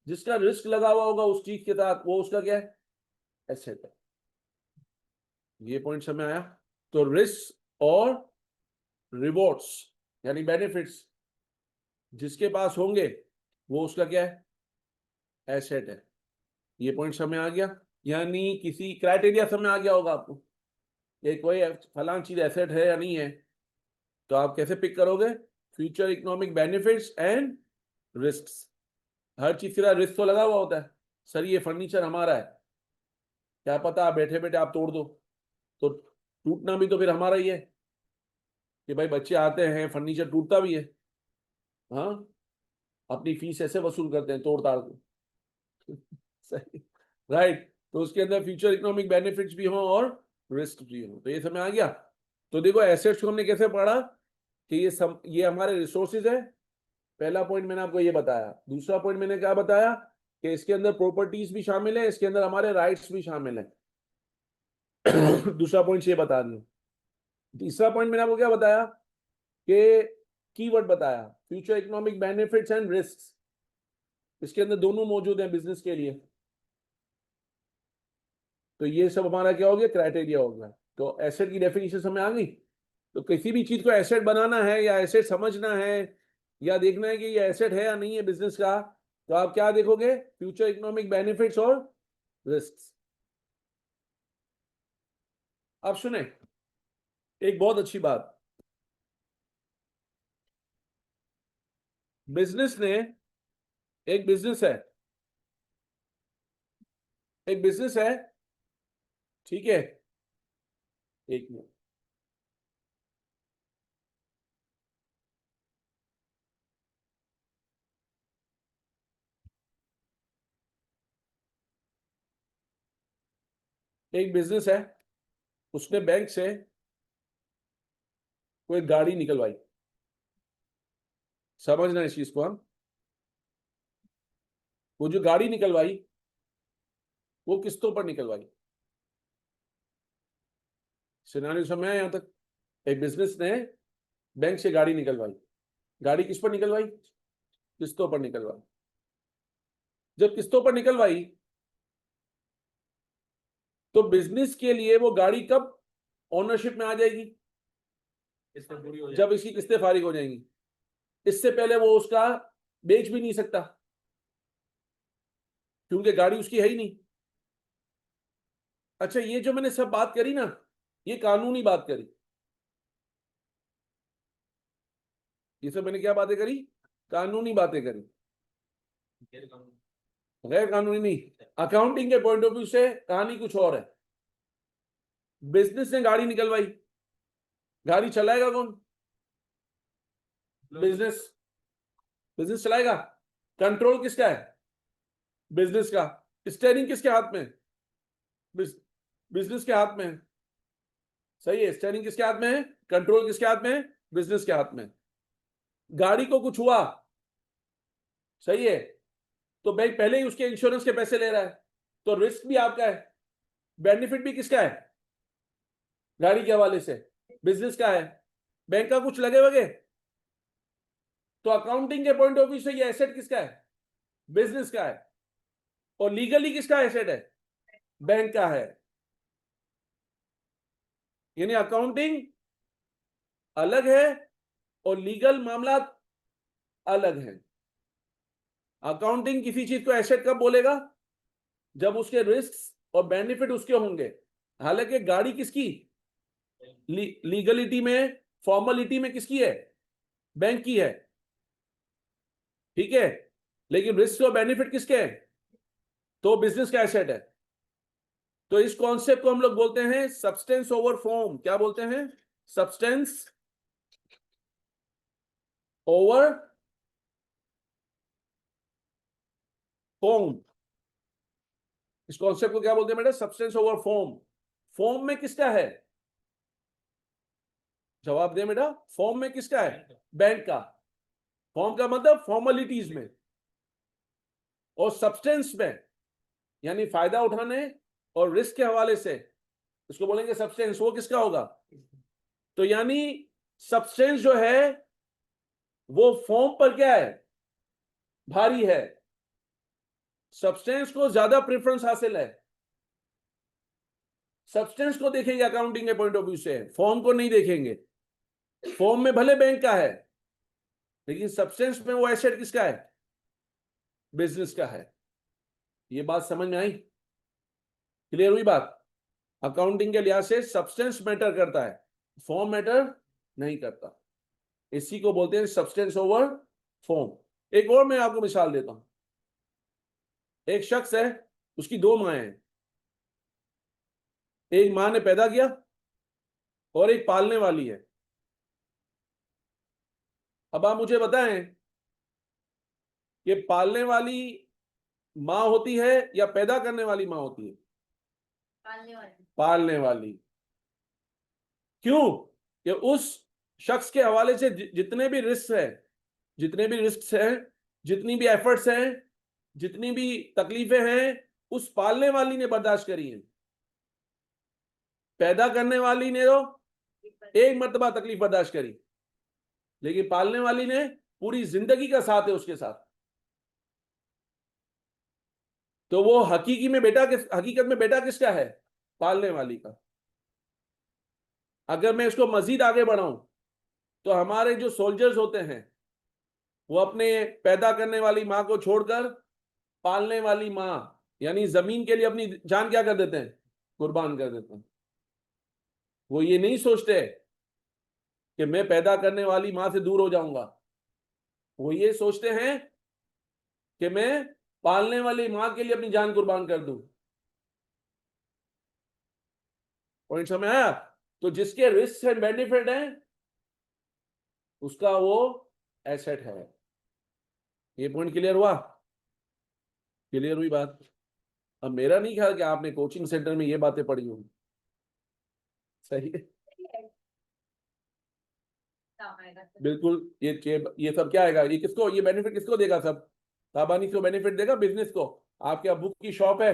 जिसका रिस्क लगा हुआ होगा उस चीज के साथ, वो उसका क्या है, एसेट है। ये पॉइंट समझ आया। तो रिस्क और रिवॉर्ड्स यानी बेनिफिट्स जिसके पास होंगे वो उसका क्या है, एसेट है। ये पॉइंट समझ आ गया? यानी किसी क्राइटेरिया समझ आ गया होगा आपको, ये कोई फलां चीज एसेट है या नहीं है, तो आप कैसे पिक करोगे? Future economic benefits and risks. हर चीज का रिस्क तो लगा हुआ होता है। सर ये फर्नीचर हमारा है, क्या पता आप बैठे बैठे आप तोड़ दो, तो टूटना भी तो फिर हमारा ही है कि भाई बच्चे आते हैं, फर्नीचर टूटता भी है। हाँ, अपनी फीस ऐसे वसूल करते हैं तोड़ ताड़ को। सही, राइट। तो उसके अंदर फ्यूचर इकोनॉमिक बेनिफिट्स भी हो और रिस्क भी हो, तो ये समझ आ गया। तो देखो एसेट्स को हमने कैसे पढ़ा कि ये हमारे रिसोर्सेज है। पहला पॉइंट मैंने आपको ये बताया। दूसरा पॉइंट मैंने क्या बताया कि इसके अंदर प्रॉपर्टीज भी शामिल है, इसके अंदर हमारे राइट्स भी शामिल है। दूसरा पॉइंट ये बता दिया। तीसरा पॉइंट मैंने आपको क्या बताया कि कीवर्ड बताया, future economic benefits and risk. इसके अंदर दोनों मौजूद हैं बिजनेस के लिए। तो ये सब हमारा क्या हो गया? क्राइटेरिया हो गया। तो एसेट की डेफिनेशन समझ आ गई। तो किसी भी चीज को एसेट बनाना है या एसेट समझना है या देखना है कि ये एसेट है या नहीं है बिजनेस का, तो आप क्या देखोगे? फ्यूचर इकोनॉमिक बेनिफिट्स और रिस्क। अब सुने एक बहुत अच्छी बात। बिजनेस ने, एक बिजनेस है, एक बिजनेस है, ठीक है? एक मिनट, एक बिजनेस है, उसने बैंक से कोई गाड़ी निकलवाई। समझना इस चीज को हम। वो जो गाड़ी निकलवाई वो किस्तों पर निकलवाई। सिनारियो समझ आया यहां तक? एक बिजनेस ने बैंक से गाड़ी निकलवाई। गाड़ी किस पर निकलवाई? किस्तों पर निकलवाई। जब किस्तों पर निकलवाई तो बिजनेस के लिए वो गाड़ी कब ओनरशिप में आ जाएगी? किस्तें पूरी हो जब इसकी किस्तें फारिग हो जाएंगी। इससे पहले वो उसका बेच भी नहीं सकता, क्योंकि गाड़ी उसकी है ही नहीं। अच्छा, ये जो मैंने सब बात करी ना, ये कानूनी बात करी। ये सब मैंने क्या बातें करी? कानूनी बातें करी, गैर कानूनी नहीं। अकाउंटिंग के पॉइंट ऑफ व्यू से कहानी कुछ और है। बिजनेस ने गाड़ी निकलवाई, गाड़ी चलाएगा कौन? बिजनेस। बिजनेस चलाएगा। कंट्रोल किसका है? बिजनेस का। स्टीयरिंग किसके हाथ में? बिजनेस के हाथ में है। सही है, स्टीयरिंग किसके हाथ में है? कंट्रोल किसके हाथ में है? बिजनेस के हाथ में। गाड़ी को कुछ हुआ, सही है, तो बैंक पहले ही उसके इंश्योरेंस के पैसे ले रहा है, तो रिस्क भी आपका है, बेनिफिट भी किसका है? गाड़ी के हवाले से बिजनेस का है। बैंक का कुछ लगे वगे, तो अकाउंटिंग के पॉइंट ऑफ व्यू से ये एसेट किसका है? बिजनेस का है। और लीगली किसका एसेट है? बैंक का है। यानी अकाउंटिंग अलग है और लीगल मामला अलग है। अकाउंटिंग किसी चीज को एसेट कब बोलेगा? जब उसके रिस्क और बेनिफिट उसके होंगे। हालांकि गाड़ी किसकी? लीगलिटी में, फॉर्मलिटी में किसकी है? बैंक की है, ठीक है, लेकिन रिस्क और बेनिफिट किसके हैं? तो बिजनेस का एसेट है। तो इस कॉन्सेप्ट को हम लोग बोलते हैं सब्सटेंस ओवर फॉर्म। क्या बोलते हैं? Substance over form. इस कॉन्सेप्ट को क्या बोलते हैं बेटा? Substance over form. फॉर्म में किसका है? जवाब दे बेटा, फॉर्म में किसका है? बैंक का। फॉर्म का मतलब फॉर्मेलिटीज में, और सब्सटेंस में यानी फायदा उठाने और रिस्क के हवाले से इसको बोलेंगे सब्सटेंस। वो किसका होगा? तो यानी सब्सटेंस जो है वो फॉर्म पर क्या है? भारी है। सब्सटेंस को ज्यादा प्रेफरेंस हासिल है। सब्सटेंस को देखेंगे अकाउंटिंग के पॉइंट ऑफ व्यू से, फॉर्म को नहीं देखेंगे। फॉर्म में भले बैंक का है, लेकिन सब्सटेंस में वो एसेट किसका है? बिजनेस का है। ये बात समझ में आई? क्लियर हुई बात? अकाउंटिंग के लिहाज से सब्सटेंस मैटर करता है, फॉर्म मैटर नहीं करता। इसी को बोलते हैं सब्सटेंस ओवर फॉर्म। एक और मैं आपको मिसाल देता हूं। एक शख्स है, उसकी दो माएं हैं। एक मां ने पैदा किया और एक पालने वाली है। अब आप मुझे बताएं कि पालने वाली मां होती है या पैदा करने वाली मां होती है? पालने वाली। क्यों? कि उस शख्स के हवाले से जितने भी रिस्क है, जितने भी रिस्क हैं, जितनी भी एफर्ट्स हैं, जितनी भी तकलीफें हैं, उस पालने वाली ने बर्दाश्त करी हैं। पैदा करने वाली ने तो एक मर्तबा तकलीफ बर्दाश्त करी, लेकिन पालने वाली ने पूरी जिंदगी का साथ है उसके साथ। तो वो हकीकत में बेटा किसका है? पालने वाली का। अगर मैं इसको मजीद आगे बढ़ाऊं तो हमारे जो सोल्जर्स होते हैं वो अपने पैदा करने वाली मां को छोड़कर पालने वाली मां यानी जमीन के लिए अपनी जान क्या कर देते हैं? कुर्बान कर देते हैं। वो ये नहीं सोचते कि मैं पैदा करने वाली मां से दूर हो जाऊंगा। वो ये सोचते हैं कि मैं पालने वाली मां के लिए अपनी जान कुर्बान कर दूं। पॉइंट समझ आया? तो जिसके रिस्क एंड बेनिफिट है उसका वो एसेट है। ये पॉइंट क्लियर हुआ? क्लियर हुई बात? अब मेरा नहीं ख्याल कि आपने कोचिंग सेंटर में ये बातें पढ़ी होंगी। सही है, बिल्कुल। ये सब क्या आएगा? ये किसको, ये बेनिफिट किसको देगा? सब ताबानी को बेनिफिट देगा, बिजनेस को। आपके अबू की शॉप है,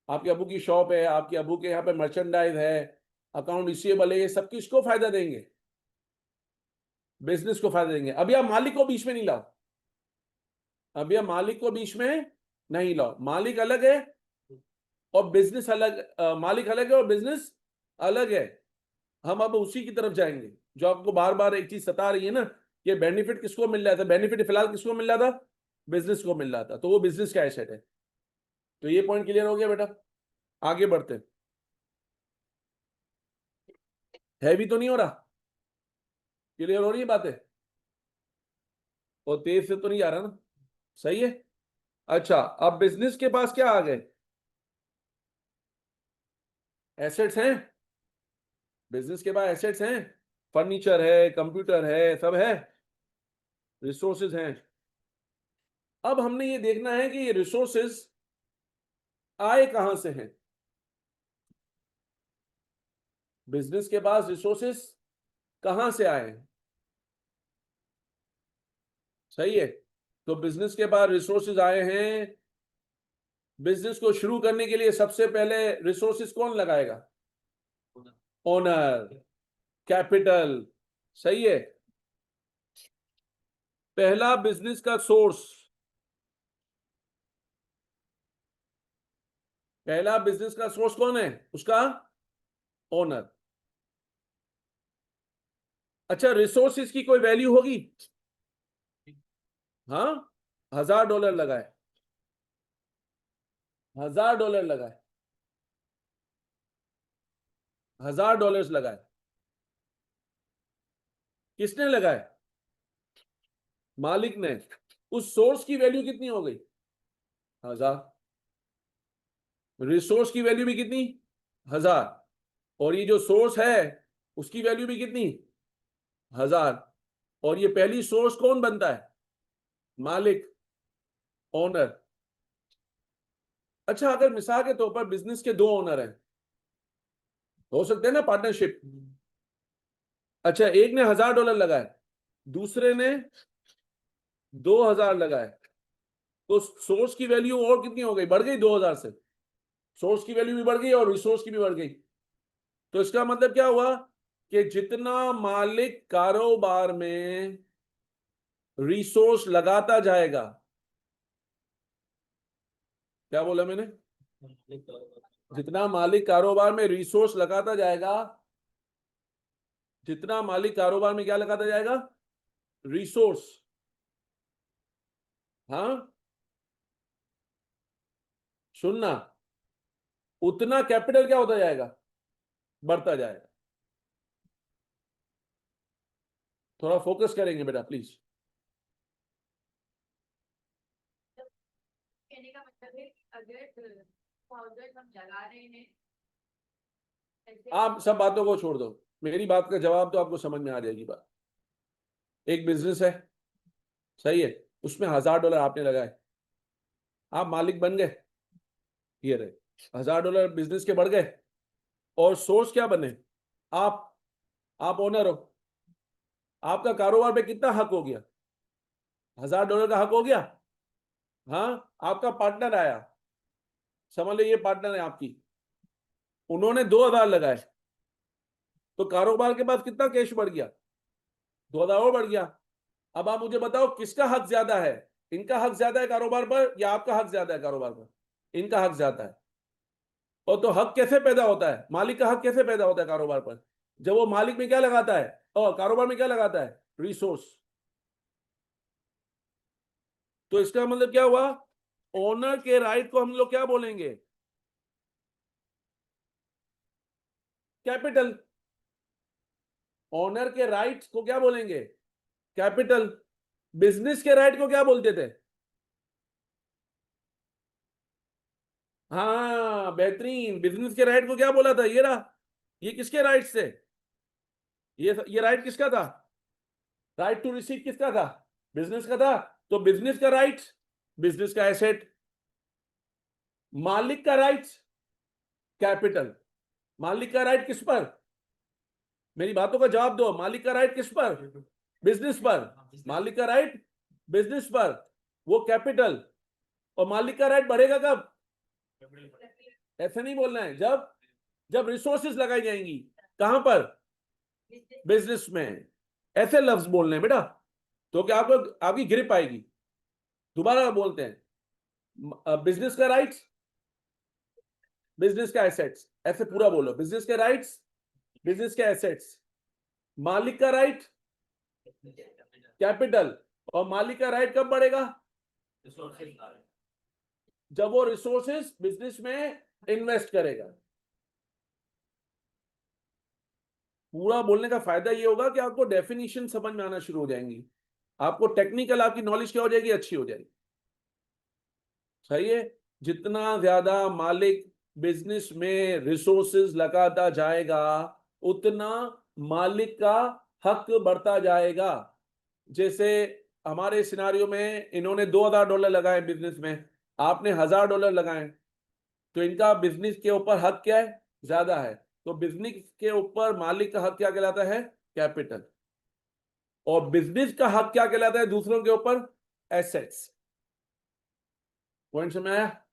आपके अबू की शॉप है, आपके अबू के यहाँ पे मर्चेंडाइज है, अकाउंट रिसीवेबल है, ये सब किसको फायदा देंगे? बिजनेस को फायदा देंगे। अभी आप मालिक को बीच में नहीं लाओ, अभी आप मालिक को बीच में नहीं लाओ। मालिक अलग है और बिजनेस अलग, मालिक अलग है और बिजनेस अलग है। हम अब उसी की तरफ जाएंगे जो आपको बार बार एक चीज सता रही है ना, ये बेनिफिट किसको मिल रहा था? बेनिफिट फिलहाल किसको मिल रहा था? बिजनेस को मिल रहा था। तो वो बिजनेस का एसेट है। तो ये पॉइंट क्लियर हो गया बेटा? आगे बढ़ते हैं। हैवी तो नहीं हो रहा? क्लियर हो रही है बातें? और तेज से तो नहीं आ रहा ना? सही है। अच्छा, अब बिजनेस के पास क्या आ गए? एसेट्स हैं। बिजनेस के पास एसेट्स हैं, फर्नीचर है, कंप्यूटर है, सब है, रिसोर्सेज हैं। अब हमने ये देखना है कि ये रिसोर्सेज आए कहां से हैं। बिजनेस के पास रिसोर्सेज कहां से आए हैं? सही है। तो बिजनेस के पास रिसोर्सेज आए हैं। बिजनेस को शुरू करने के लिए सबसे पहले रिसोर्सेज कौन लगाएगा? Owner, capital. सही है। पहला बिजनेस का सोर्स, पहला बिजनेस का सोर्स कौन है? उसका ओनर। अच्छा, रिसोर्सेज की कोई वैल्यू होगी? हाँ, $1000 लगाए, $1000 लगाए, $1000 लगाए। किसने लगाए? मालिक ने। उस सोर्स की वैल्यू कितनी हो गई? 1000। रिसोर्स की वैल्यू भी कितनी? 1000। और ये जो सोर्स है उसकी वैल्यू भी कितनी? 1000। और ये पहली सोर्स कौन बनता है? मालिक, ओनर। अच्छा, अगर मिसाल के तौर पर बिजनेस के दो ओनर हैं, हो सकते हैं ना पार्टनरशिप। अच्छा, एक ने $1000 लगाए, दूसरे ने 2000 लगाए। तो सोर्स की वैल्यू और कितनी हो गई? बढ़ गई 2000 से। सोर्स की वैल्यू भी बढ़ गई और रिसोर्स की भी बढ़ गई। तो इसका मतलब क्या हुआ कि जितना मालिक कारोबार में रिसोर्स लगाता जाएगा, क्या बोला मैंने? जितना मालिक कारोबार में रिसोर्स लगाता जाएगा, जितना मालिक कारोबार में क्या लगाता जाएगा? रिसोर्स। हाँ, सुनना, उतना कैपिटल क्या होता जाएगा, बढ़ता जाएगा। थोड़ा फोकस करेंगे बेटा प्लीज। कहने का मतलब है कि अगर पाउडर हम लगा रहे हैं आप सब बातों को छोड़ दो, मेरी बात का जवाब तो आपको समझ में आ जाएगी बात। एक बिजनेस है, सही है, उसमें $1000 आपने लगाए, आप मालिक बन गए, ये रहे $1000 बिजनेस के बढ़ गए, और सोर्स क्या बने, आप ओनर हो, आपका कारोबार पे कितना हक हो गया, $1000 का हक हो गया। हाँ, आपका पार्टनर आया, समझ लो ये पार्टनर है आपकी, उन्होंने 2000 लगाए, तो कारोबार के पास कितना कैश बढ़ गया, 2000 और बढ़ गया। अब आप मुझे बताओ किसका हक ज्यादा है, इनका हक ज्यादा है कारोबार पर या आपका हक ज्यादा है कारोबार पर, इनका हक ज्यादा है। और तो हक कैसे पैदा होता है, मालिक का हक कैसे पैदा होता है कारोबार पर, जब वो मालिक में क्या लगाता है और कारोबार में क्या लगाता है, रिसोर्स। तो इसका मतलब क्या हुआ, ओनर के राइट को हम लोग क्या बोलेंगे, कैपिटल। ओनर के राइट को क्या बोलेंगे, कैपिटल। बिजनेस के राइट को क्या बोलते थे, हाँ बेहतरीन, बिजनेस के राइट को क्या बोला था, ये रहा, ये किसके राइट से, ये राइट किसका था, राइट टू रिसीव किसका था, बिजनेस का था। तो बिजनेस का राइट, बिजनेस का एसेट, मालिक का राइट, कैपिटल। मालिक का राइट किस पर, मेरी बातों का जवाब दो, मालिक का राइट किस पर, बिजनेस पर, मालिक का राइट बिजनेस पर, वो कैपिटल। और मालिक का राइट बढ़ेगा कब, ऐसे नहीं बोलना है, जब रिसोर्सेज लगाई जाएंगी, कहां पर, बिजनेस में, ऐसे लफ्ज बोलने हैं बेटा, तो क्या आपको आपकी ग्रिप आएगी। दोबारा बोलते हैं, बिजनेस का राइट्स, बिजनेस का एसेट्स, ऐसे पूरा बोलो, बिजनेस के राइट्स, बिजनेस के एसेट्स, मालिक का राइट, कैपिटल। और मालिक का राइट कब बढ़ेगा, जब वो रिसोर्सेज बिजनेस में इन्वेस्ट करेगा। पूरा बोलने का फायदा ये होगा कि आपको डेफिनेशन समझ में आना शुरू हो जाएंगी, आपको टेक्निकल आपकी नॉलेज क्या हो जाएगी, अच्छी हो जाएगी। सही है, जितना ज्यादा मालिक बिजनेस में रिसोर्सेज लगाता जाएगा, उतना मालिक का हक बढ़ता जाएगा। जैसे हमारे सिनारियो में इन्होंने $2000 लगाए बिजनेस में, आपने $1000 लगाए, तो इनका बिजनेस के ऊपर हक क्या है, ज्यादा है। तो बिजनेस के ऊपर मालिक का हक क्या कहलाता है, कैपिटल। और बिजनेस का हक क्या कहलाता है दूसरों के ऊपर, एसेट्स। पॉइंट समझ में आया,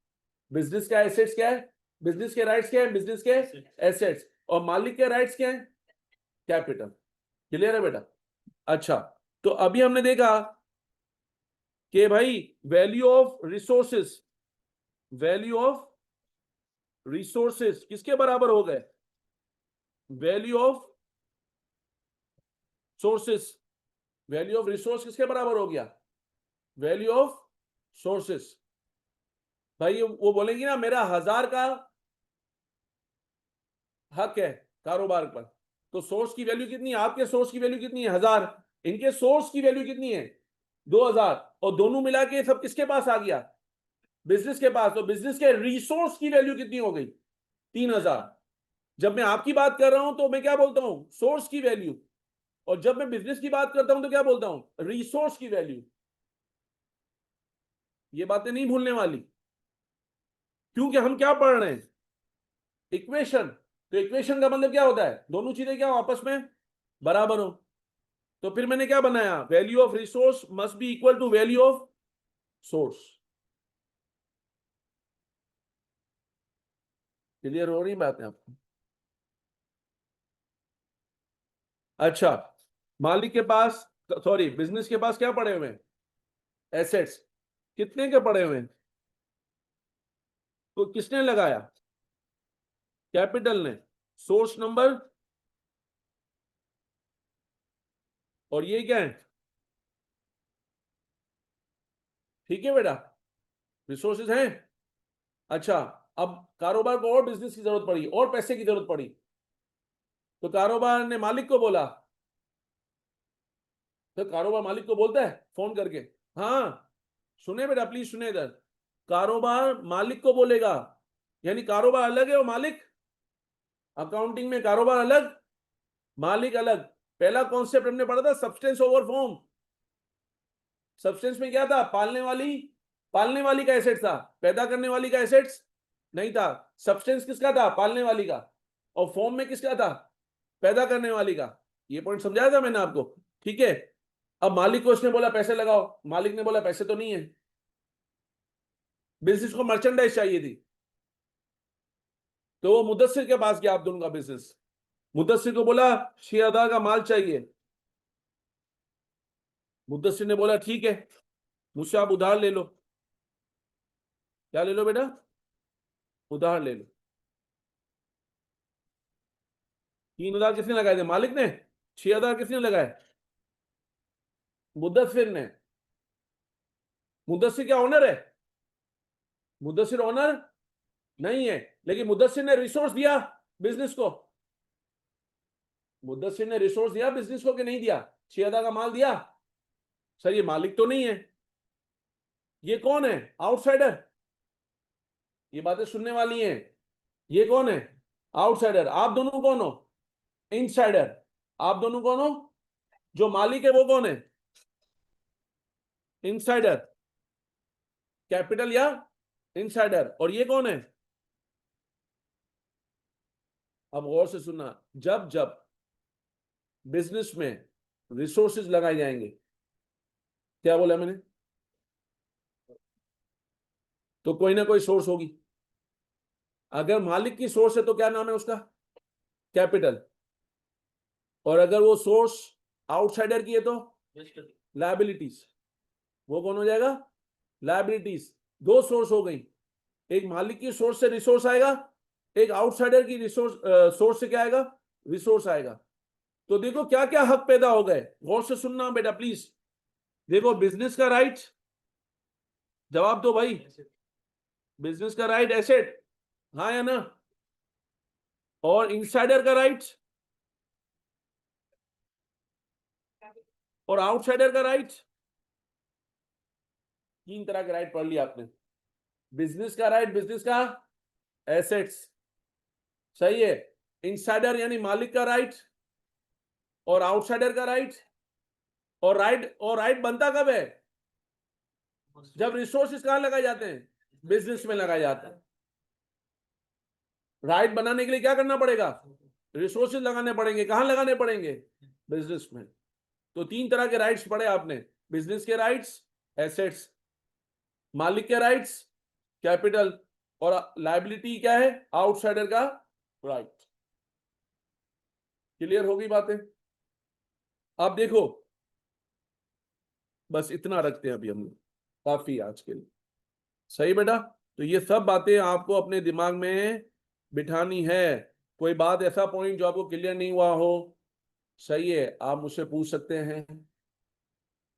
बिजनेस का एसेट्स क्या है, बिजनेस के राइट्स क्या है, बिजनेस के एसेट्स, और मालिक के राइट्स क्या है, कैपिटल। क्लियर है बेटा। अच्छा, तो अभी हमने देखा कि भाई value of resources, value of resources किसके बराबर हो गए, value of sources, value of resource किसके बराबर हो गया, वैल्यू ऑफ सोर्सेस। भाई वो बोलेंगे ना मेरा 1000 का हक है कारोबार पर, तो सोर्स की वैल्यू कितनी है, आपके सोर्स की वैल्यू कितनी है 1000, इनके सोर्स की वैल्यू कितनी है 2000, और दोनों मिला के सब किसके पास आ गया, बिजनेस के पास। तो बिजनेस के रिसोर्स की वैल्यू कितनी हो गई, 3000। जब मैं आपकी बात कर रहा हूं तो मैं क्या बोलता हूं, सोर्स की वैल्यू, और जब मैं बिजनेस की बात करता हूं तो क्या बोलता हूं, रिसोर्स की वैल्यू। ये बातें नहीं भूलने वाली, क्योंकि हम क्या पढ़ रहे हैं, इक्वेशन। तो इक्वेशन का मतलब क्या होता है, दोनों चीजें क्या हो, आपस में बराबर हो। तो फिर मैंने क्या बनाया, value of resource must be equal to value of source. Clear हो रही बात है आपको। अच्छा, मालिक के पास, सॉरी बिजनेस के पास क्या पड़े हुए हैं, एसेट्स। कितने के पड़े हुए हैं, तो किसने लगाया, कैपिटल ने, सोर्स नंबर, और ये क्या है, ठीक है बेटा, रिसोर्सेज हैं। अच्छा, अब कारोबार को और बिजनेस की जरूरत पड़ी और पैसे की जरूरत पड़ी, तो कारोबार ने मालिक को बोला, तो कारोबार मालिक को बोलता है फोन करके, हाँ सुने बेटा, प्लीज सुने इधर, कारोबार मालिक को बोलेगा, यानी कारोबार अलग है और मालिक, अकाउंटिंग में कारोबार अलग मालिक अलग। पहला कॉन्सेप्ट हमने पढ़ा था सब्सटेंस ओवर फॉर्म। सब्सटेंस में क्या था, पालने वाली का एसेट था, पैदा करने वाली का एसेट्स नहीं था। सब्सटेंस किसका था, पालने वाली का, और फॉर्म में किसका था, पैदा करने वाली का। ये पॉइंट समझाया था मैंने आपको, ठीक है। अब मालिक को उसने बोला पैसे लगाओ, मालिक ने बोला पैसे तो नहीं है, बिजनेस को मर्चेंडाइज चाहिए थी, तो वो मुदस्सिर के पास गया, आप दोनों का बिजनेस, मुदस्सिर को बोला 6,000 का माल चाहिए, मुदस्सिर ने बोला ठीक है, मुझसे आप उधार ले लो। क्या ले लो बेटा, उधार ले लो। 3,000 किसने लगाए थे, मालिक ने। 6,000 किसने लगाए, मुदस्सिर ने। मुदस्सिर क्या ओनर है, मुदस्सिर ओनर नहीं है, लेकिन मुदस्सिर ने रिसोर्स दिया बिजनेस को, मुदस्सिर ने रिसोर्स दिया बिजनेस को कि नहीं दिया, 6,000 का माल दिया। सर ये मालिक तो नहीं है, ये कौन है, आउटसाइडर। ये बातें सुनने वाली हैं, ये कौन है, आउटसाइडर। आप दोनों कौन हो, इनसाइडर। आप दोनों कौन हो, जो मालिक है वो कौन है, इनसाइडर, कैपिटल या इनसाइडर। और ये कौन है, अब गौर से सुनना, जब जब बिजनेस में रिसोर्सेज लगाए जाएंगे, क्या बोला मैंने, तो कोई ना कोई सोर्स होगी। अगर मालिक की सोर्स है तो क्या नाम है उसका, कैपिटल। और अगर वो सोर्स आउटसाइडर की है तो लायबिलिटीज। वो कौन हो जाएगा, लायबिलिटीज। दो सोर्स हो गई, एक मालिक की सोर्स से रिसोर्स आएगा, एक आउटसाइडर की रिसोर्स सोर्स से क्या आएगा, रिसोर्स आएगा। तो देखो क्या क्या हक पैदा हो गए, गौर से सुनना बेटा प्लीज। देखो बिजनेस का राइट, जवाब दो भाई, बिजनेस का राइट एसेट, हाँ या ना। और इनसाइडर का राइट और आउटसाइडर का राइट। तीन तरह के राइट पढ़ लिया आपने। बिजनेस का राइट, बिजनेस का एसेट्स, सही है। इनसाइडर यानी मालिक का राइट, और आउटसाइडर का राइट। और राइट बनता कब है, जब रिसोर्सेज कहां लगाए जाते हैं, बिजनेस में लगाए जाते हैं। राइट बनाने के लिए क्या करना पड़ेगा, रिसोर्सेज लगाने पड़ेंगे, कहां लगाने पड़ेंगे, बिजनेस में। तो तीन तरह के राइट्स पढ़े आपने, बिजनेस के राइट्स, एसेट्स, मालिक के राइट्स, कैपिटल, और लायबिलिटी क्या है, आउटसाइडर का राइट। क्लियर होगी बातें। आप देखो, बस इतना रखते हैं अभी हम लोग, काफी आज के लिए, सही बेटा। तो ये सब बातें आपको अपने दिमाग में बिठानी है। कोई बात ऐसा पॉइंट जो आपको क्लियर नहीं हुआ हो, सही है, आप मुझसे पूछ सकते हैं,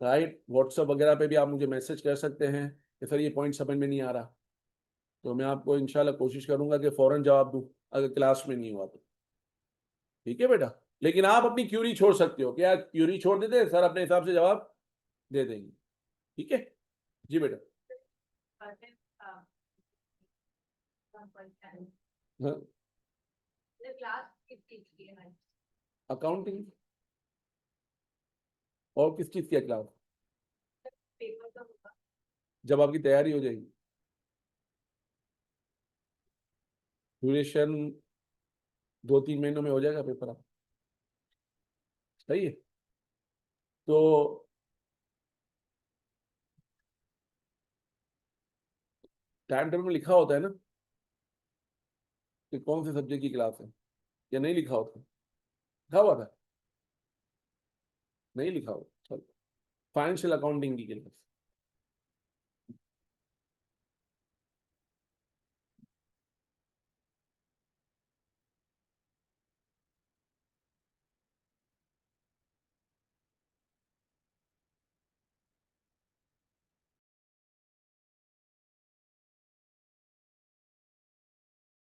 राइट। व्हाट्सएप वगैरह पे भी आप मुझे मैसेज कर सकते हैं कि सर ये पॉइंट समझ में नहीं आ रहा, तो मैं आपको इंशाल्लाह कोशिश करूंगा कि फौरन जवाब दूं, अगर क्लास में नहीं हुआ तो। ठीक है बेटा, लेकिन आप अपनी क्यूरी छोड़ सकते हो, क्या क्यूरी छोड़ देते, सर अपने हिसाब से जवाब दे देंगे। ठीक है जी बेटा। हाँ, क्लास किसकी है, अकाउंटिंग। और किस चीज की क्लास, पेपर का होगा, जब आपकी तैयारी हो जाएगी। ड्यूरेशन 2-3 महीनों में हो जाएगा पेपर आप, सही है। तो टाइम टेबल में लिखा होता है ना कि कौन से सब्जेक्ट की क्लास है, या नहीं लिखा होता, लिखा हुआ था, नहीं लिखा हुआ, चलो। फाइनेंशियल अकाउंटिंग की क्लास,